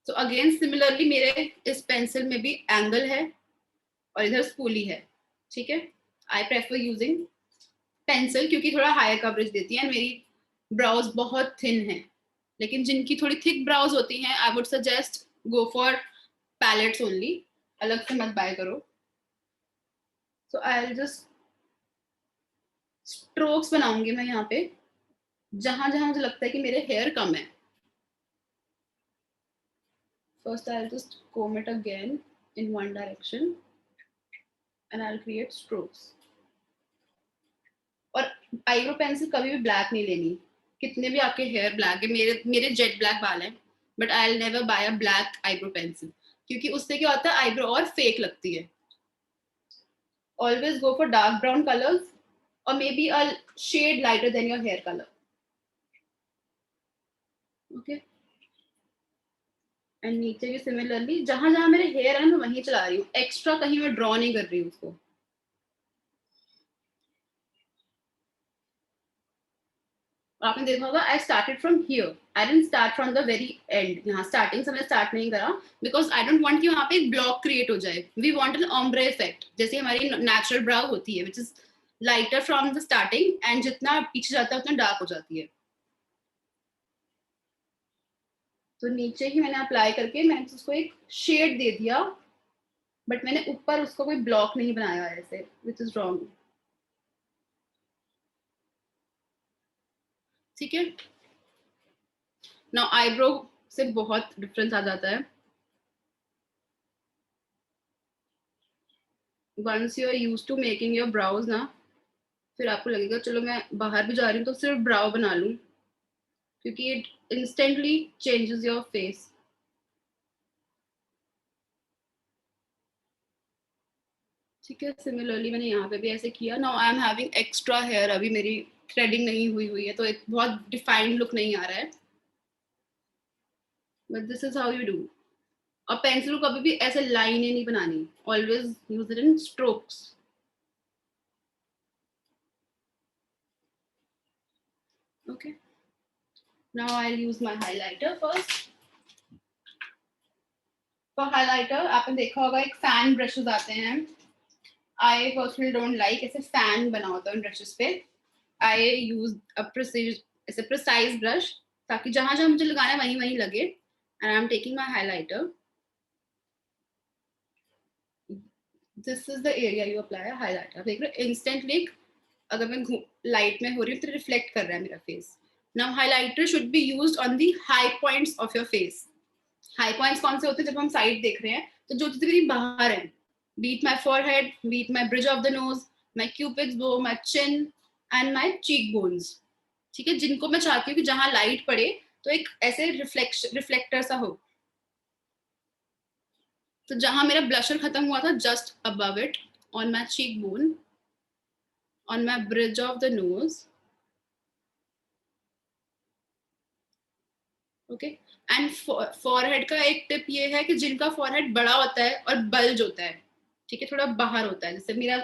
तो अगेन सिमिलरली मेरे इस पेंसिल में भी एंगल है और इधर स्पूली है, ठीक है? आई प्रेफर यूजिंग पेंसिल क्योंकि थोड़ा हायर कवरेज देती है। मेरी ब्राउज बहुत थिन है, लेकिन जिनकी थोड़ी थिक ब्राउज होती हैं I would suggest go for palettes only, अलग से मत बाय करो। So I will just strokes बनाऊंगी मैं यहाँ पे जहां जहां मुझे लगता है कि मेरे हेयर कम है। First, I'll just comb it again in one direction and I'll create strokes. और आईब्रो पेंसिल कभी भी ब्लैक नहीं लेनी, कितने भी आपके हेयर ब्लैक है। मेरे जेट ब्लैक बाल हैं, but I will never buy a black eyebrow pencil, क्योंकि उससे क्या होता है आईब्रो और फेक लगती है। Always go for dark brown colors or maybe a shade lighter than your hair color. Okay. And नीचे भी सिमिलरली जहां जहां मेरे हेयर है मैं वहीं चला रही हूँ, एक्स्ट्रा कहीं मैं ड्रॉ नहीं कर रही हूँ उसको। आपने देखा होगा I started from here, I didn't start from the very and. यहाँ स्टार्टिंग से मैं स्टार्ट नहीं करा बिकॉज आई डोंट वांट कि वहाँ पे एक ब्लॉक क्रिएट हो जाए। We want an ombre effect, जैसे हमारी नेचुरल ब्राउ होती है, which is lighter from the starting एंड जितना पीछे जाता है उतना डार्क हो जाती है। तो नीचे ही मैंने अप्लाई करके मैंने उसको एक शेड दे दिया, बट मैंने ऊपर उसको कोई ब्लॉक नहीं बनाया ऐसे, विच इज रॉन्ग। ठीक है, नाउ आईब्रो से बहुत डिफरेंस आ जाता है। Once you are used to making your brows ना, फिर आपको लगेगा चलो मैं बाहर भी जा रही हूँ तो सिर्फ ब्राउ बना लूं, क्योंकि it instantly changes your face. ठीक है, सिमिलरली मैंने यहाँ पे भी ऐसे किया। Now I am having extra hair, अभी मेरी थ्रेडिंग नहीं हुई है तो एक बहुत डिफाइंड लुक नहीं आ रहा है, but this is how you do. और पेंसिल को कभी भी ऐसे लाइनें नहीं बनानी, always use it in strokes. Okay. Now I'll use my highlighter first. For highlighter, आपने देखा होगा एक fan brushes आते हैं. I personally don't like ऐसे fan बना होता है उन brushes पे. I use a precise brush ताकि जहाँ जहाँ मुझे लगाना है वहीं वहीं लगे. And I'm taking my highlighter. This is the area you apply a highlighter. देख रहे हो instantly अगर मैं लाइट में हो रही हूँ तो रिफ्लेक्ट कर रहा है मेरा face. Now highlighter should be used on the high points of your face. High points कौन से होते हैं? जब हम साइड देख रहे हैं तो जो चीजें मेरी बाहर है, beat my forehead, beat my bridge of the nose, my cupid's bow, my chin and my cheek bones. ठीक है, जिनको मैं चाहती हूँ कि जहां लाइट पड़े तो एक ऐसे रिफ्लेक्टर सा हो. तो जहां मेरा ब्लशर खत्म हुआ था, just above it on my cheek bone, on my bridge of the nose. Okay. And forehead का एक टिप ये है कि जिनका फॉरहेड बड़ा होता है और बल्ज होता है, ठीक है, थोड़ा बाहर होता है, जैसे मेरा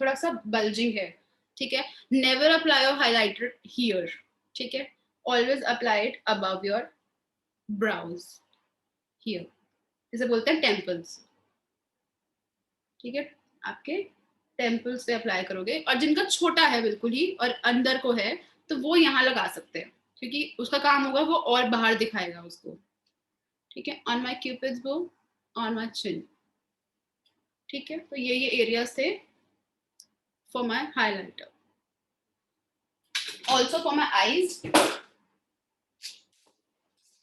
थोड़ा सा बल्जिंग है, ठीक है, never apply your highlighter here. ठीक है, always apply it above your browse here, जिसे बोलते हैं टेम्पल्स. ठीक है, आपके टेम्पल्स पे अप्लाई करोगे. और जिनका छोटा है बिल्कुल ही और अंदर को है तो वो यहाँ लगा सकते हैं, क्योंकि उसका काम होगा वो और बाहर दिखाएगा उसको. ठीक है, ऑन माई क्यूपिड्स बो, ऑन माई चिन. ठीक है, तो ये एरियाज थे for my highlighter. Also for my eyes,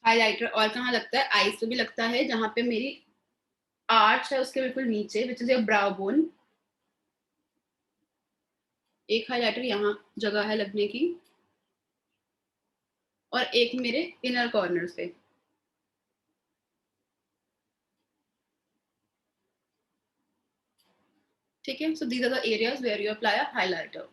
highlighter और कहाँ लगता है? आईज पे भी लगता है, जहां पे मेरी आर्च है उसके बिल्कुल नीचे, which is your brow bone. एक हाइलाइटर यहाँ जगह है लगने की और एक मेरे इनर कॉर्नर पे. ठीक है, so these are the areas where you apply a highlighter.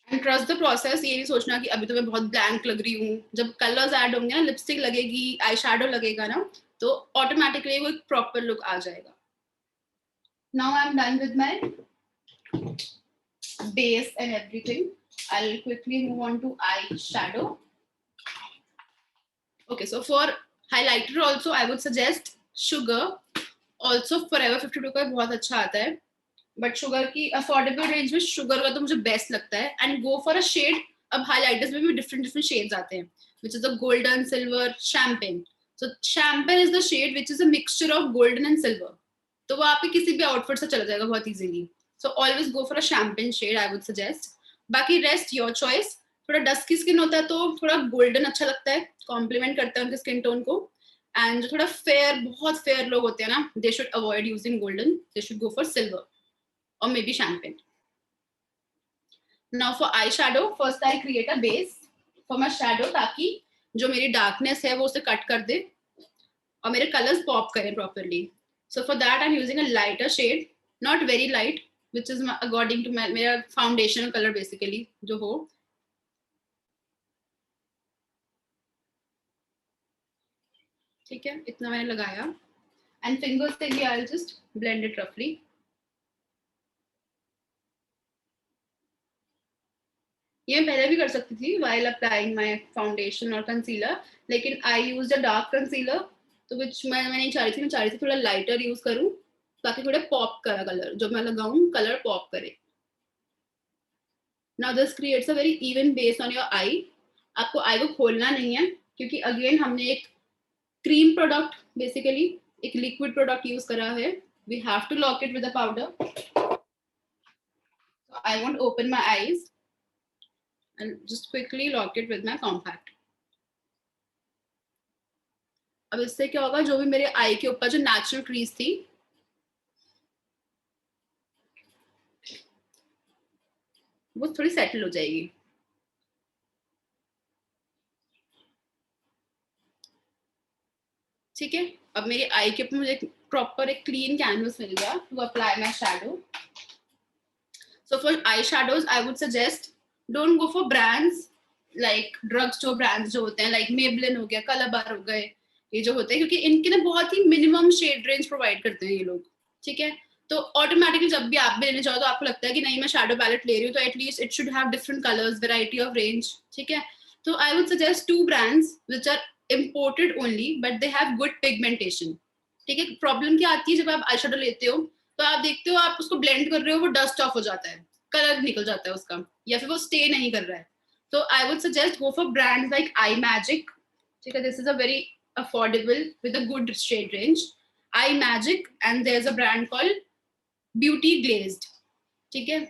And trust the process. ये नहीं सोचना कि अभी तो मैं बहुत ब्लैंक लग रही हूँ. जब कलर्स ऐड होंगे ना, लिपस्टिक लगेगी, आई शैडो लगेगा ना, तो ऑटोमेटिकली वो एक प्रॉपर लुक आ जाएगा. Now I am done with my base and everything. I'll quickly move on to eyeshadow. Okay, so for highlighter also I would suggest Sugar. Also Forever 52 का बहुत अच्छा आता है, बट शुगर की अफोर्डेबल रेंज में शुगर का तो मुझे बेस्ट लगता है. And go for a shade. अब हाइलाइटर्स में भी डिफरेंट शेड्स आते हैं, which is a golden, silver, champagne. So champagne is the shade which is a mixture of golden and silver. तो वो आपके किसी भी आउटफिट से चला जाएगा बहुत easily. So always go for a champagne shade, I would suggest. बाकी रेस्ट योर चॉइस. थोड़ा डस्की स्किन होता है तो थोड़ा गोल्डन अच्छा लगता है, कॉम्प्लीमेंट करता है उनके स्किन टोन को. एंड जो थोड़ा फेयर, बहुत फेयर लोग होते हैं ना, they should avoid using golden, they should go for silver or maybe champagne. Now for eyeshadow, first I create a base for my shadow ताकि जो मेरी darkness है वो उसे cut कर दे और मेरे colors pop करें properly. So for that I'm using a lighter shade, not very light, which is according to मेरा foundation color basically जो हो. ठीक है, इतना मैंने लगाया. And fingers से भी I'll just blend it roughly. ये मैं पहले भी कर सकती थी while applying my foundation और concealer, लेकिन I used a dark concealer, तो which मैं नहीं चाह रही थी. मैं चाह रही थी थोड़ा लाइटर यूज करूं ताकि थोड़ा पॉप करा कलर, जो मैं लगाऊं कलर पॉप करे. Now this creates a very even base on your eye. आपको आई को खोलना नहीं है, क्योंकि अगेन हमने एक क्रीम प्रोडक्ट, बेसिकली एक लिक्विड प्रोडक्ट यूज करा है. We have to lock it with a powder. So I won't open my eyes. I'll just quickly lock it with my compact. अब इससे क्या होगा, जो भी मेरे आई के ऊपर जो नेचुरल क्रीज थी वो थोड़ी सेटल हो जाएगी. ठीक है, अब मेरी आई के ऊपर मुझे प्रॉपर एक क्लीन कैनवस मिल गया to apply my shadow. So for eye shadows I would suggest don't go for brands like drug store brands जो होते हैं, लाइक मेबलिन हो गया, कलर बार हो गए, ये जो होते हैं, क्योंकि इनके ना बहुत ही मिनिमम शेड रेंज प्रोवाइड करते हैं ये लोग. ठीक है, तो ऑटोमेटिकली जब भी आप भी लेने जाओ तो आपको लगता है कि नहीं मैं शैडो पैलेट ले रही हूँ तो at least it should have different colours, variety of range, ठीक है। तो I would suggest 2 brands which are imported only but they have good pigmentation, ठीक है। प्रॉब्लम क्या आती है जब आप आई शेडो लेते हो तो आप देखते हो आप उसको ब्लेंड कर रहे हो वो डस्ट ऑफ हो जाता है, कलर निकल जाता है उसका, या फिर वो स्टे नहीं कर रहा है। तो I would suggest go for brands like Imagic, ठीक है। This is a very affordable with a good shade range, Imagic, and there is a brand called Beauty Glazed, ठीक है।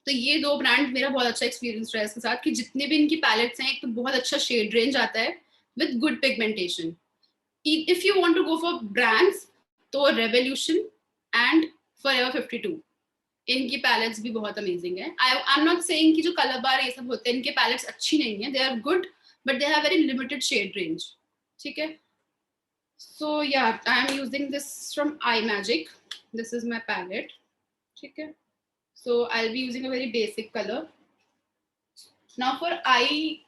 तो ये 2 ब्रांड मेरा बहुत अच्छा एक्सपीरियंस रहा है इसके साथ कि जितने भी इनकी पैलेट्स हैं एक तो बहुत अच्छा शेड रेंज आता है with good pigmentation. If you want to go for brands तो रेवोल्यूशन एंड फॉरएवर 52, इनकी पैलेट्स भी बहुत अमेजिंग है। आई एम नॉट सेइंग कि जो कलर बार ये सब होते हैं इनके पैलेट्स अच्छी नहीं है, they are good but they have very limited shade range, ठीक है। सो या I am using this from Imagic, this is my palette, ठीक है। So I'll be using a very basic color. Now for eye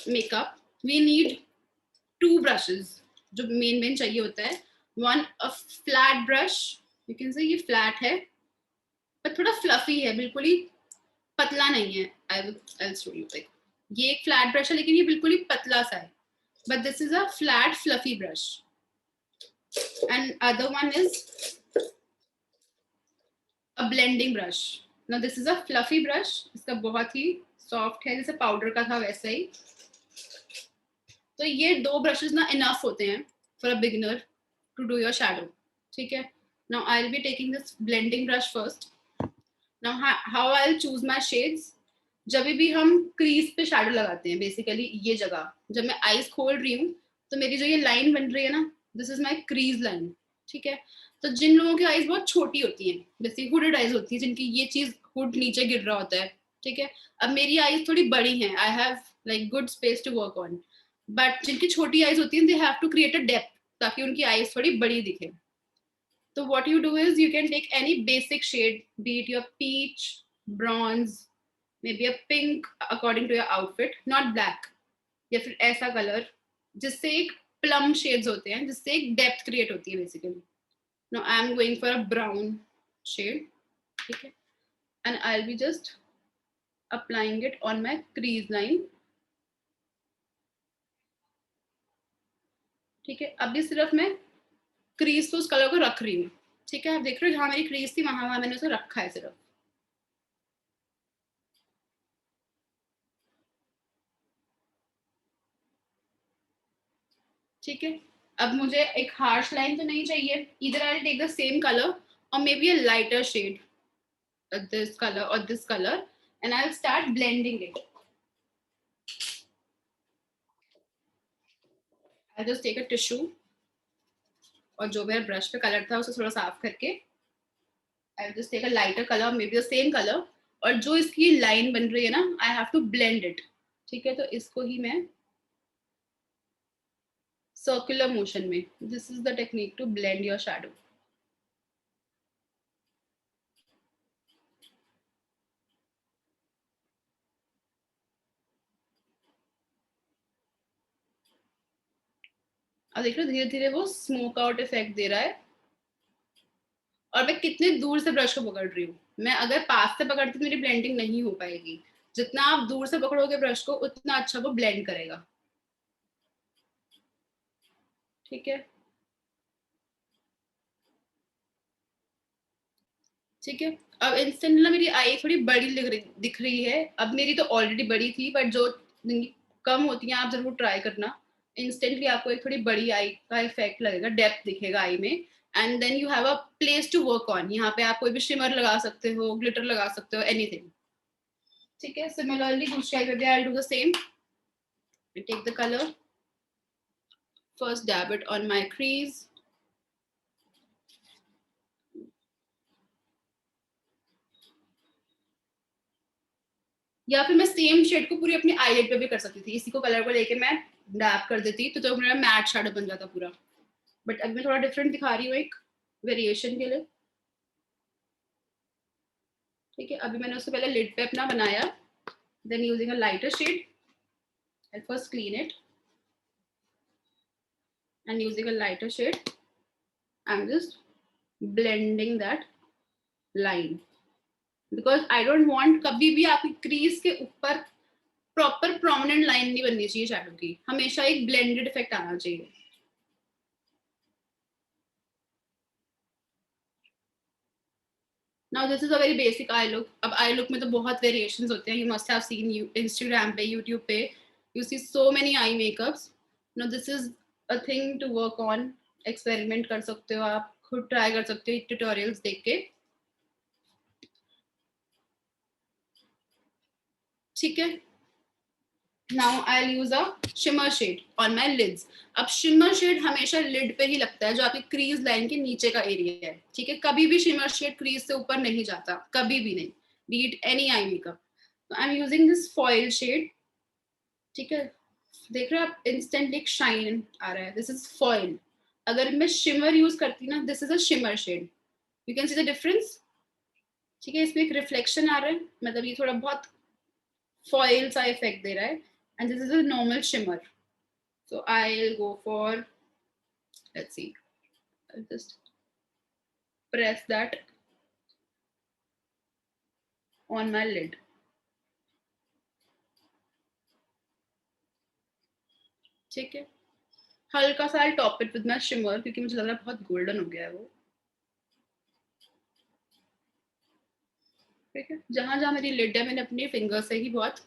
makeup, we need 2 brushes. जो main चाहिए होता है, one a flat brush. You can say ये flat है, पर थोड़ा fluffy है, बिल्कुल ही पतला नहीं है. I'll show you. Like ये एक flat brush है, लेकिन ये बिल्कुल ही पतला सा है. But this is a flat fluffy brush. And other one is a blending brush. Now this is a fluffy brush. इसका बहुत ही सॉफ्ट है, जैसे पाउडर का था वैसा ही। तो ये 2 ब्रशेस ना इनफ होते हैं for a beginner to do your shadow, ठीक है। Now I will be taking this blending brush first. Now how I will choose my shades, जब भी हम क्रीज पे शैडो लगाते हैं, बेसिकली ये जगह जब मैं आईज खोल रही हूँ तो मेरी जो ये लाइन बन रही है ना, this is my crease line, ठीक है। तो जिन लोगों की आईज बहुत छोटी होती हैं, जैसे हुडेड आईज होती है जिनकी ये चीज हुड नीचे गिर रहा होता है, ठीक है। अब मेरी आईज थोड़ी बड़ी हैं, I have like good space to work on, but जिनकी छोटी आईज होती हैं they have to create a depth ताकि उनकी आईज थोड़ी बड़ी दिखे। तो what you do is you can take any basic shade, be it your peach, bronze, maybe a pink according to your outfit, not black, या फिर ऐसा कलर जिससे एक प्लम शेड्स होते हैं, जिससे एक डेप्थ क्रिएट होती है basically. Now I am going for a brown shade, ठीक है, and I will be just applying it on my crease line, ठीक है। अभी सिर्फ मैं क्रीज पे उस कलर को रख रही हूँ, ठीक है। आप देख रहे हो जहाँ मेरी क्रीज थी वहां मैंने उसे रखा है सिर्फ, ठीक है। अब मुझे एक हार्श लाइन तो नहीं चाहिए, इधर I take the same colour और may be a lighter shade, this color or this color, and I'll start blending it. I'll just take a tissue और जो मेरा ब्रश पे कलर था उसे थोड़ा साफ करके I'll just take a lighter color, maybe the same color, और जो इसकी लाइन बन रही है ना I have to blend it, ठीक है। तो इसको ही मैं circular motion में, this is the technique to blend your shadow. अब देख रहे हो धीरे धीरे वो स्मोक आउट इफेक्ट दे रहा है, और मैं कितने दूर से ब्रश को पकड़ रही हूँ। मैं अगर पास से पकड़ती तो मेरी ब्लेंडिंग नहीं हो पाएगी, जितना आप दूर से पकड़ोगे ब्रश को उतना अच्छा वो ब्लेंड करेगा, ठीक है, ठीक है। अब इंस्टेंट ना मेरी आई थोड़ी बड़ी दिख रही है, अब मेरी तो ऑलरेडी बड़ी थी बट जो कम होती हैं आप जरूर ट्राई करना, इंस्टेंटली आपको एक थोड़ी बड़ी आई का इफेक्ट लगेगा, डेप्थ दिखेगा आई में, and then you have a place to work on. यहाँ पे आप कोई भी शिमर लगा सकते हो, ग्लिटर लगा सकते हो, एनीथिंग, ठीक है। सिमिलरली दूसरी आई पे भी I will do the same, take the colour, first dab it on my crease, या फिर मैं सेम शेड को पूरी अपनी आईलिड पे भी कर सकती थी, इसी को कलर को लेके मैं डैप कर देती तो मेरा मैट शैडो बन जाता पूरा, बट अब मैं थोड़ा डिफरेंट दिखा रही हूँ एक वेरिएशन के लिए, ठीक है। अभी मैंने उससे पहले लिड पे अपना बनाया, then using a lighter shade I first clean it and using a lighter shade I am just blending that line, because I don't want कभी भी आपकी crease के ऊपर प्रॉपर प्रोमिनेंट लाइन नहीं बननी चाहिए शैडो की, हमेशा एक ब्लेंडेड इफेक्ट आना चाहिए. Now this is a very basic eye look. अब eye look में तो बहुत variations होते हैं. You must have seen Instagram पे, YouTube पे, you see so many eye makeups. Now this is a thing to work on. Experiment कर सकते हो आप, खुद try कर सकते हो tutorials देख के. ठीक है. Now I'll use a shimmer shade on my lids. अब shimmer shade हमेशा lid पे ही लगता है, जो आपकी crease line के नीचे का एरिया है. ठीक है, कभी भी shimmer shade crease से ऊपर नहीं जाता, कभी भी नहीं. Be it any eye makeup. So I'm using this foil shade. ठीक है, देख रहे हो आप, instant एक shine आ रहा है. This is foil. अगर मैं shimmer use करती ना, this is a shimmer shade. You can see the difference. ठीक है, इसमें एक reflection आ रहा है, मतलब ये थोड़ा बहुत foil सा effect दे रहा है. And this is a normal shimmer. So I'll go for, let's see, I'll just press that on my lid. ठीक है, हल्का सा I'll top it with my shimmer क्योंकि मुझे लग रहा है बहुत गोल्डन हो गया है वो. ठीक है, जहां जहां मेरी लिड है मैंने अपने फिंगर से ही बहुत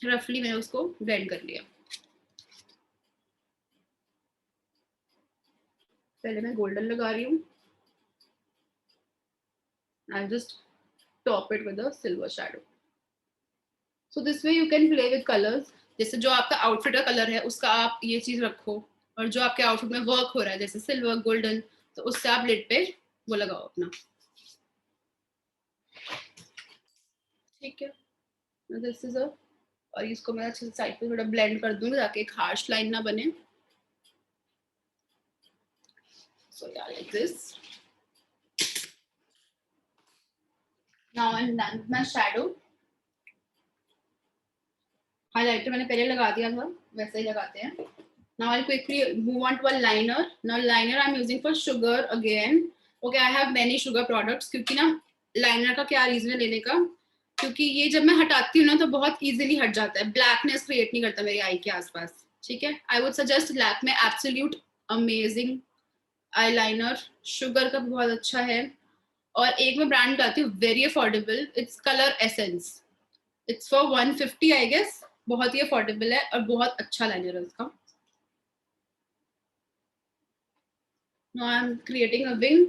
रफली मैंने उसको ब्लेंड कर लिया. पहले मैं गोल्डन लगा रही हूँ. I'll just top it with a silver shadow. So this way you can play with colors. जैसे जो आपका आउटफिट का कलर है उसका आप ये चीज रखो, और जो आपके आउटफिट में वर्क हो रहा है जैसे सिल्वर गोल्डन, तो उससे आप लिड पे वो लगाओ अपना. ठीक है, दिस इज अ, और इसको मैं अच्छे से साइड पे थोड़ा ब्लेंड कर दूंगी ताकि एक हार्श लाइन ना बने. So yeah, like this. Now I'm done with my shadow. Highlighter मैंने पहले लगा दिया था, वैसे ही लगाते हैं. Now I'll quickly move on to a liner. Now liner I'm using for sugar again. Okay, I have many sugar products. क्योंकि ना लाइनर का क्या रीजन है लेने का, क्योंकि ये जब मैं हटाती हूँ ना तो बहुत इजीली हट जाता है, ब्लैकनेस क्रिएट नहीं करता मेरी आई के आसपास. ठीक है, आई would suggest Lakme absolute amazing eyeliner. Sugar का बहुत अच्छा है. और एक मैं ब्रांड बताती हूँ, very affordable, it's colour essence. It's for 150 I guess. बहुत ही अफोर्डेबल है और बहुत अच्छा लाइनर है उसका. Now I'm creating a wing.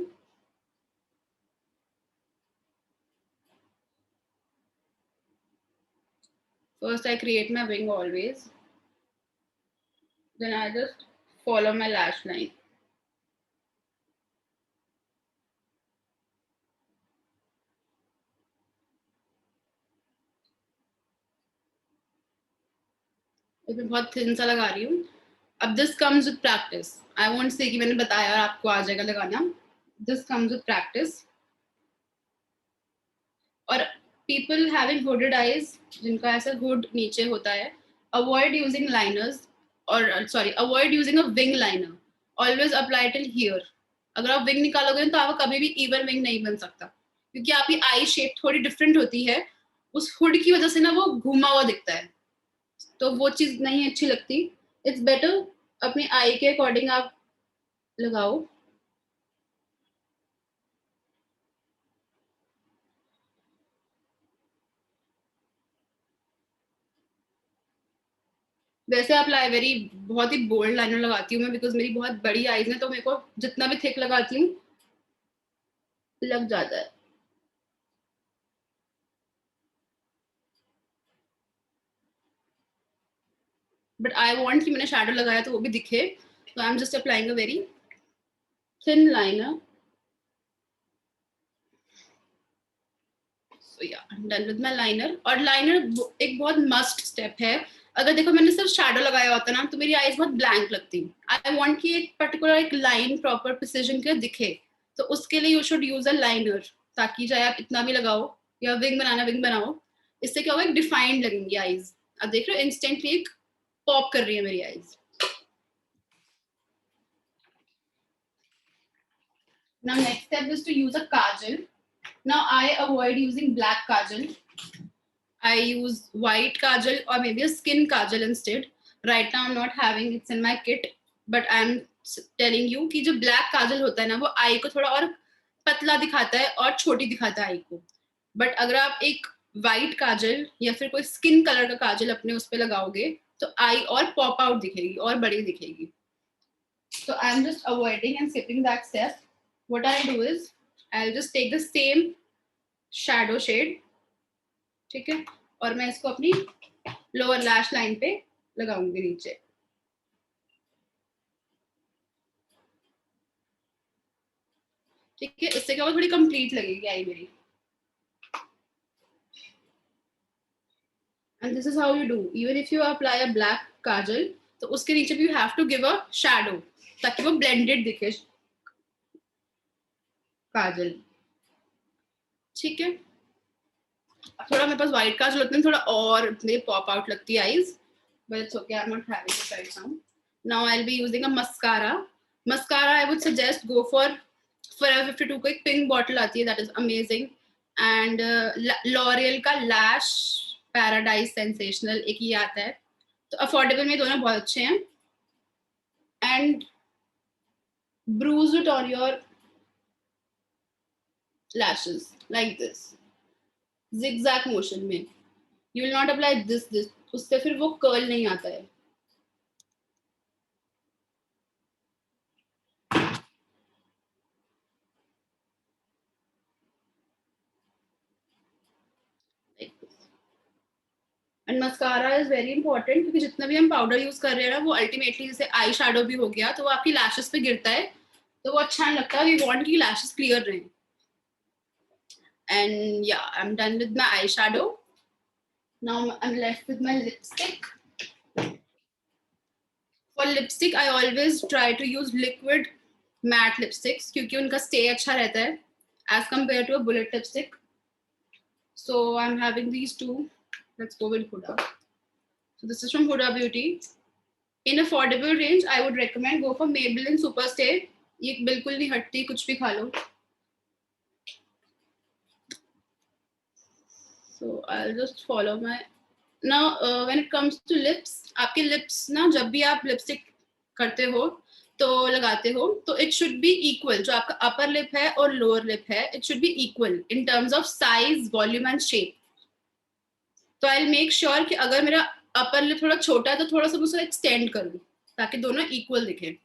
First I create my wing always. Then I just follow my lash line. इसमें बहुत थिन सा लगा रही हूँ. अब this comes with practice. I won't say कि मैंने बताया और आपको आ जाएगा लगाना. This comes with practice. और पीपल हैविंग हुडेड आईज, जिनका ऐसा हुड नीचे होता है, अवॉइड यूजिंग लाइनर्स, और sorry avoid using a wing liner. Always apply till here. अगर आप विंग निकालोगे तो आपका कभी भी इवन विंग नहीं बन सकता, क्योंकि आपकी आई शेप थोड़ी डिफरेंट होती है. उस हुड की वजह से ना वो घुमा हुआ दिखता है, तो वो चीज नहीं अच्छी लगती. इट्स बेटर अपनी आई के अकॉर्डिंग आप लगाओ. वैसे आप वेरी बहुत ही बोल्ड लाइनर लगाती हूँ मैं, बिकॉज मेरी बहुत बड़ी आईज है, तो मेरे को जितना भी थिक लगाती हूँ लग जाता है. बट आई वॉन्ट कि मैंने शैडो लगाया तो वो भी दिखे, तो I am just applying a very thin liner. So yeah, I'm done with my liner. और लाइनर एक बहुत मस्ट स्टेप है. अगर देखो मैंने सिर्फ शैडो लगाया होता ना तो मेरी आईज बहुत ब्लैंक लगती. आई वांट कि एक पर्टिकुलर एक लाइन प्रॉपर प्रिसीजन के दिखे, तो उसके लिए you should use a liner, ताकि चाहे आप इतना भी लगाओ या विंग बनाना विंग बनाओ, इससे क्या होगा, एक डिफाइंड लगेंगी आईज. अब देख रहे हो इंस्टेंटली एक पॉप कर रही है मेरी eyes. Now next step is to use a kajal. Now I avoid using black kajal. I use white kajal or maybe a skin kajal instead. Right now I'm not having it's in my kit, but I'm telling you कि जो black kajal होता है ना वो eye को थोड़ा और पतला दिखाता है और छोटी दिखाता है eye को. But अगर आप एक white काजल या फिर कोई skin color का काजल अपने उस पे लगाओगे तो eye और pop out दिखेगी और बड़ी दिखेगी. So I'm just avoiding and skipping that step. What I'll do is I'll just take the same shadow shade, ठीक है, और मैं इसको अपनी लोअर लैश लाइन पे लगाऊंगी नीचे. ठीक है, इससे क्या होगा थोड़ी कंप्लीट लगेगी आई मेरी. And this is how you do. Even if you apply a black kajal, तो उसके नीचे भी you have to give a shadow ताकि वो blended दिखे काजल. ठीक है, थोड़ा मेरे पास white काजल होते हैं थोड़ा और मेरे pop out लगती है eyes, but it's okay. I'm not having it right now. Now I'll be using a mascara. Mascara I would suggest go for Forever 52 को एक pink bottle आती है, that is amazing. And L'Oreal का Lash Paradise Sensational एक ये आता है, तो affordable में दोनों बहुत अच्छे हैं. And bruise it on your lashes like this, zigzag motion में. You will not apply this, उससे फिर वो curl नहीं आता है. And mascara is very important क्योंकि जितना भी हम पाउडर यूज कर रहे हैं ना वो अल्टीमेटली जैसे आई शैडो भी हो गया तो वो आपकी लैशेस पे गिरता है तो वो अच्छा नहीं लगता. वी वांट कि लैशेस क्लियर रहें. एंड या I am done with my eye shadow. Now I am left with my lipstick. For lipstick I always try to use liquid matte lipsticks क्योंकि उनका स्टे अच्छा रहता है as compared to a bullet lipstick. So I am having these two. Let's go with Huda. So this is from Huda Beauty. In affordable range, I would recommend go for Maybelline Superstay. ये बिल्कुल नहीं हटती, कुछ भी खा लो. So I'll just follow my. Now when it comes to lips, आपके lips ना जब भी आप lipstick करते हो तो लगाते हो तो it should be equal. जो आपका upper lip है और lower lip है, it should be equal in terms of size, volume and shape. तो आई मेक श्योर कि अगर मेरा अपर लिप थोड़ा छोटा है तो थोड़ा सा उसे एक्सटेंड करूं ताकि दोनों इक्वल दिखे.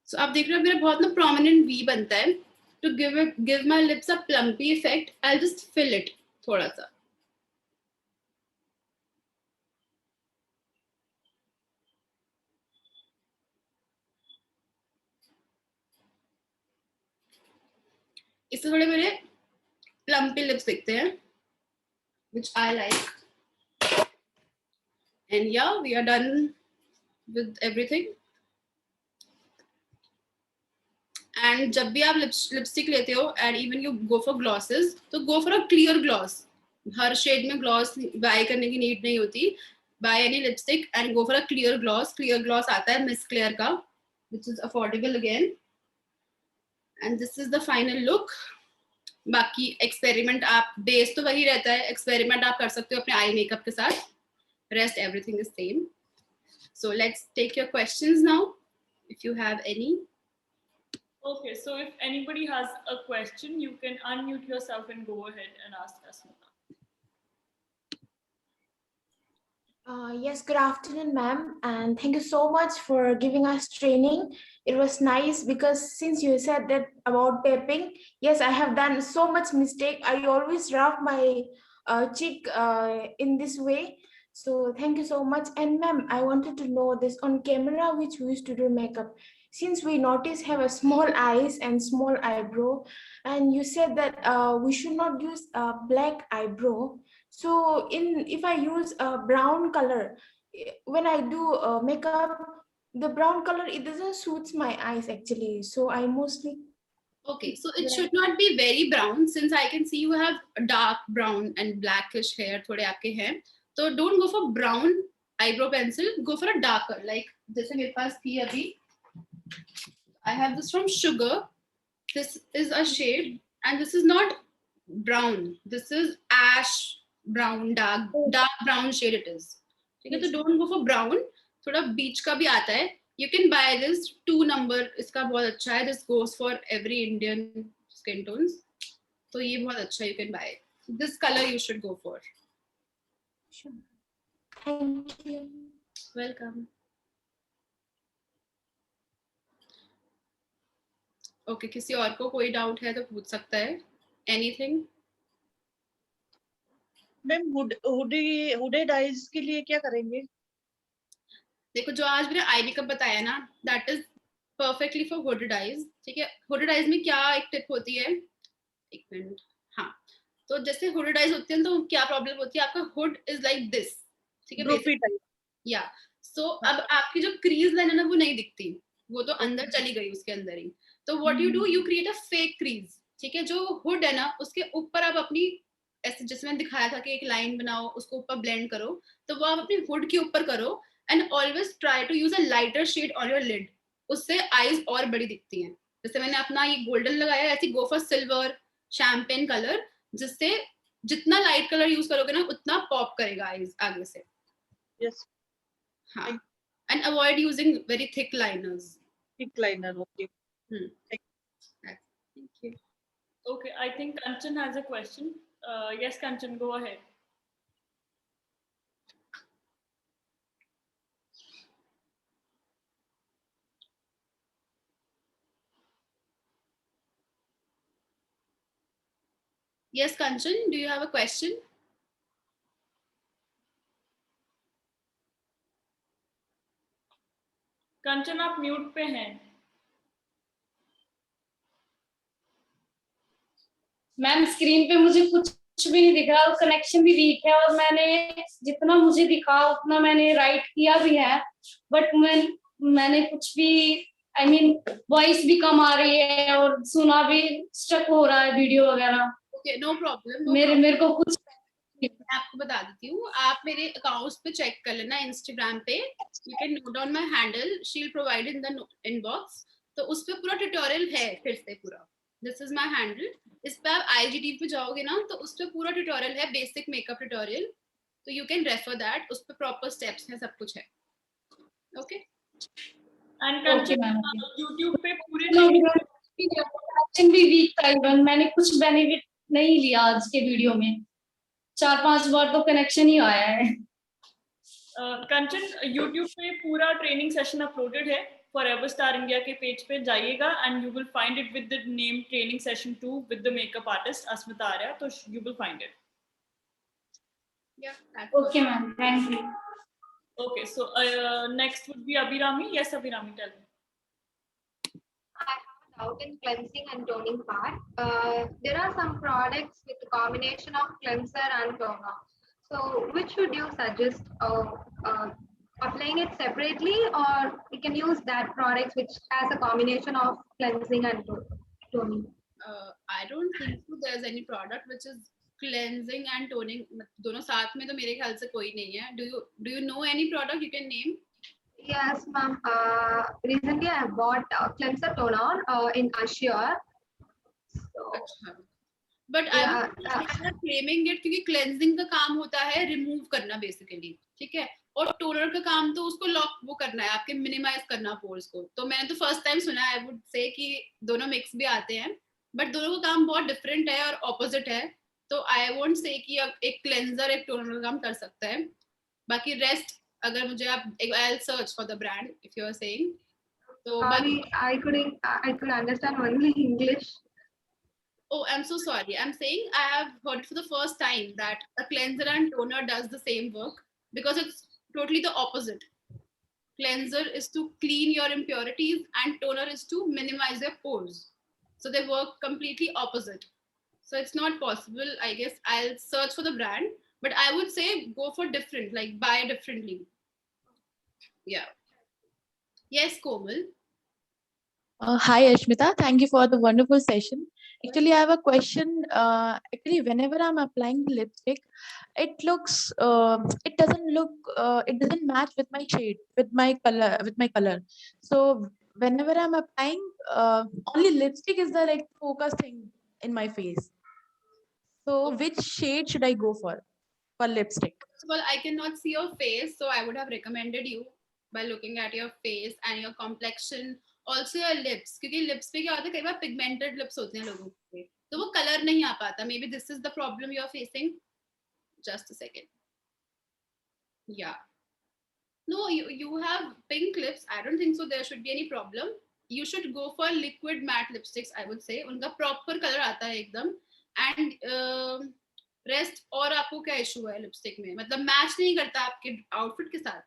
So आप देख रहे हो मेरा बहुत ना प्रोमिनेंट वी बनता है. To give my lips a plumpy effect I just fill it थोड़ा सा. इससे थोड़े मेरे प्लम्पी लिप्स दिखते हैं which I like. And yeah, we are done with everything. And जब भी आप लिपस्टिक लेते हो and even you go for glosses तो go for a clear gloss. हर शेड में ग्लॉस बाय करने की नीड नहीं होती. Buy any lipstick and go for a clear gloss. Clear gloss आता है मिस क्लियर का which is affordable again. And this is the final look. बाकी एक्सपेरिमेंट आप बेस तो वही रहता है. एक्सपेरिमेंट आप कर सकते हो अपने आई मेकअप के साथ. Rest everything is same. So let's take your questions now if you have any. Okay, so if anybody has a question, you can unmute yourself and go ahead and ask us. Yes, good afternoon, ma'am, and thank you so much for giving us training. It was nice because since you said that about tapping, yes, I have done so much mistake. I always rub my cheek in this way. So thank you so much. And ma'am, I wanted to know this on camera, which we used to do makeup. Since we notice have a small eyes and small eyebrow, and you said that we should not use a black eyebrow. So if I use a brown color, when I do makeup, the brown color it doesn't suits my eyes actually. So I mostly Okay, so it should not be very brown since I can see you have dark brown and blackish hair थोड़े आपके हैं. So don't go for brown eyebrow pencil. Go for a darker. Like जैसे मेरे पास थी अभी. I have this from Sugar. This is a shade, and this is not brown. This is ash brown, dark brown shade it is. ठीक है, तो don't go for brown. थोड़ा बीच का भी आता है. You can buy this 2 number. इसका बहुत अच्छा है. This goes for every Indian skin tones. तो ये बहुत अच्छा है. You can buy it. This color you should go for. sure. Thank you. Welcome. Okay, किसी और को कोई डाउट है तो पूछ सकता है. Anything? मैम हुडेड आईज के लिए क्या करेंगे? देखो जो आज मैंने आई मेकअप बताया ना, that is perfectly for hooded eyes. ठीक है, हुडेड आईज में क्या एक टिप होती है, एक मिनट. हाँ, तो जैसे हुडेड आईज होती है तो क्या प्रॉब्लम होती है, आपका हुड इज लाइक दिस. ठीक है, या सो अब आपकी जो क्रीज लाइन है ना वो नहीं दिखती, वो तो अंदर चली गई उसके अंदर ही. तो what you do, you create a fake crease. ठीक है, जो हुड है ना उसके ऊपर आप अपनी ऐसे जैसे मैंने दिखाया था कि एक लाइन बनाओ, उसको ऊपर ब्लेंड करो, तो वो आप अपनी हुड के ऊपर करो. And always try to use a lighter shade on your lid. उससे आईज और बड़ी दिखती हैं. जैसे मैंने अपना ये गोल्डन लगाया, ऐसे go for silver champagne colour, जिससे जितना लाइट कलर यूज करोगे ना उतना पॉप करेगा आईज आगे से. यस. हाँ, and avoid using very thick liners. Thick liner. Okay. Thank you. Okay, I think Kanchan has a question. Yes, Kanchan, go ahead. Yes, Kanchan, do you have a question? Kanchan, आप म्यूट पे हैं. मैम स्क्रीन पे मुझे कुछ भी नहीं दिख रहा, कनेक्शन भी वीक है, और मैंने जितना मुझे दिखा उतना मैंने राइट किया भी है, बट मैंने कुछ भी आई मीन वॉइस भी कम आ रही है और सुना भी स्टक हो रहा है वीडियो वगैरह. Okay, no problem. मेरे को कुछ मैं आपको बता देती हूँ, आप मेरे अकाउंट्स पे चेक कर लेना इंस्टाग्राम पे. You can note down my handle, she will provide in the inbox. तो उस पे पूरा ट्यूटोरियल है फिर से पूरा. This is my handle. इस पे आप आईजीटी पे जाओगे ना तो उस पे पूरा ट्यूटोरियल है, बेसिक मेकअप ट्यूटोरियल. तो यू कैन रेफर दैट. उस पे प्रॉपर स्टेप्स है, सब कुछ है. ओके. एंड कंचन YouTube पे पूरे कनेक्शन भी वीक था, इवन मैंने कुछ बेनिफिट नहीं लिया आज के वीडियो में. 4-5 बार तो कनेक्शन ही आया है. कंचन YouTube पे पूरा ट्रेनिंग सेशन अपलोडेड है फॉरएवर स्टार इंडिया के पेज पे जाइएगा, and you will find it with the name training session 2 with the makeup artist Asmita Arya. तो you will find it. Okay ma'am, thank you. Okay, so next would be Abhirami. Yes, Abhirami, tell me. I have a doubt in cleansing and toning part. There are some products with a combination of cleanser and toner. So which would you suggest? Applying it separately, or we can use that product which has a combination of cleansing and toning? I don't think so there's any product which is cleansing and toning दोनों साथ में तो मेरे ख्याल से कोई नहीं है. Do you know any product you can name? Yes, ma'am. Recently I bought a cleanser toner in Assure. So, But I am claiming it क्योंकि cleansing का काम होता है remove करना basically. ठीक है, और टोनर का काम तो उसको लॉक वो करना है, आपके मिनिमाइज करना पोर्स को. तो मैंने तो फर्स्ट टाइम सुना है, आई वुड से कि दोनों मिक्स भी आते हैं, बट दोनों का काम बहुत डिफरेंट है और ऑपोजिट है. तो आई वोंट से कि एक क्लेंजर एक टोनर का काम कर सकता है. बाकी रेस्ट अगर मुझे आप I search for the brand if you are saying. तो I could understand only English. Oh, I'm so sorry. I'm saying I have heard for the first time that a cleanser and toner does the same work. because it's totally the opposite. Cleanser is to clean your impurities and toner is to minimize your pores. So they work completely opposite. So it's not possible. I guess I'll search for the brand, but I would say go for different, like buy differently. Yeah. Yes, Komal. Hi, Ashmita. Thank you for the wonderful session. Actually, I have a question. Actually, whenever I'm applying the lipstick, it doesn't look, it doesn't match with my shade, with my color. So whenever I'm applying, only lipstick is the like focus thing in my face. So which shade should I go for lipstick? First of all, I cannot see your face, so I would have recommended you by looking at your face and your complexion, also your lips. क्योंकि lips पे क्या होता है, कई बार pigmented lips होते हैं लोगों के, तो वो color नहीं आ पाता. Maybe this is the problem you are facing. Just a second. Yeah. No, you have pink lips. I don't think so. There should be any problem. You should go for liquid matte lipsticks. I would say उनका proper color आता है एकदम. And रेस्ट और आपको क्या इशू है लिपस्टिक में, मतलब मैच नहीं करता आपके आउटफिट के साथ?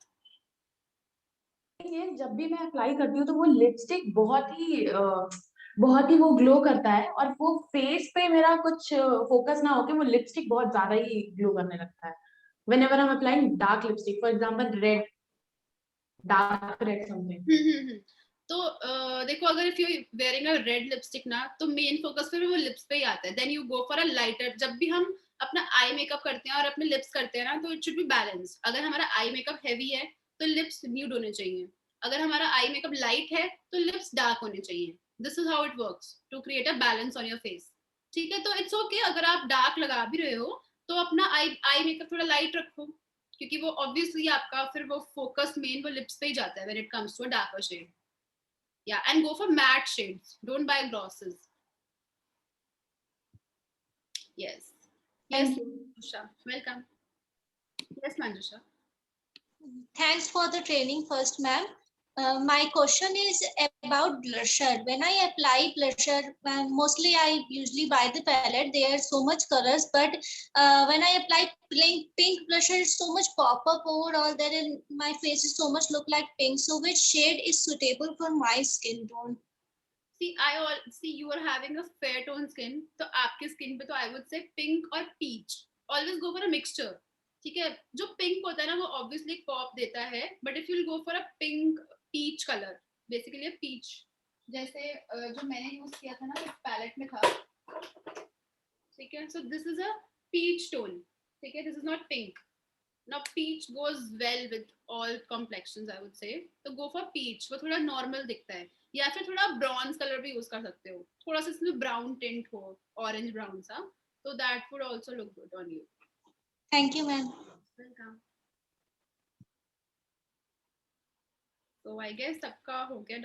ये जब भी मैं अप्लाई करती हूँ तो वो लिपस्टिक बहुत ही वो ग्लो करता है और वो फेस पे मेरा कुछ फोकस ना होके वो लिपस्टिक बहुत ज्यादा ही ग्लो करने लगता है whenever I'm applying dark lipstick, for example dark red something. तो देखो, अगर if you wearing a red lipstick ना, तो मेन फोकस फिर वो लिप्स पे ही आता है. Then you go for a lighter. जब भी हम अपना आई मेकअप करते हैं और अपने लिप्स करते हैं ना, तो इट शुड बी बैलेंस्ड. अगर हमारा आई मेकअप हैवी है तो लिप्स न्यूड होने चाहिए. अगर हमारा आई मेकअप लाइट है तो लिप्स डार्क होने चाहिए. This is how it works to create a balance on your face. ठीक है, तो इट्स ओके अगर आप डार्क लगा भी रहे हो तो अपना आई मेकअप थोड़ा लाइट रखो, क्योंकि वो ऑब्वियसली आपका फिर वो फोकस मेन वो लिप्स पे ही जाता है when it comes to a darker shade. Yeah, and go for matte shades. Don't buy glosses. Yes. Yes, Manjusha. Welcome. Yes, Manjusha. Thanks for the training first, ma'am. My question is about blusher. When I apply blusher, mostly I usually buy the palette. There are so much colors, but when I apply pink blusher, it's so much pop up overall that in my face is so much look like pink. So which shade is suitable for my skin tone? See, you are having a fair tone skin. तो आपके skin पे तो I would say pink or peach. Always go for a mixture. ठीक है, जो पिंक होता है ना वो ऑब्वियसली पॉप देता है, but if you go for a pink peach colour, basically peach, जैसे जो मैंने यूज किया था ना इस पैलेट में था. ठीक है, so this is a peach tone. ठीक है, this is not pink. Now peach goes well with all complexions I would say, तो गो फॉर पीच. वो थोड़ा नॉर्मल दिखता है, या फिर थोड़ा ब्रॉन्ज कलर भी यूज कर सकते हो, थोड़ा सा इसमें ब्राउन टिंट हो, ऑरेंज ब्राउन सा, तो that would also look good on you. Thank you, ma'am. Welcome. So I guess सबका हो गया.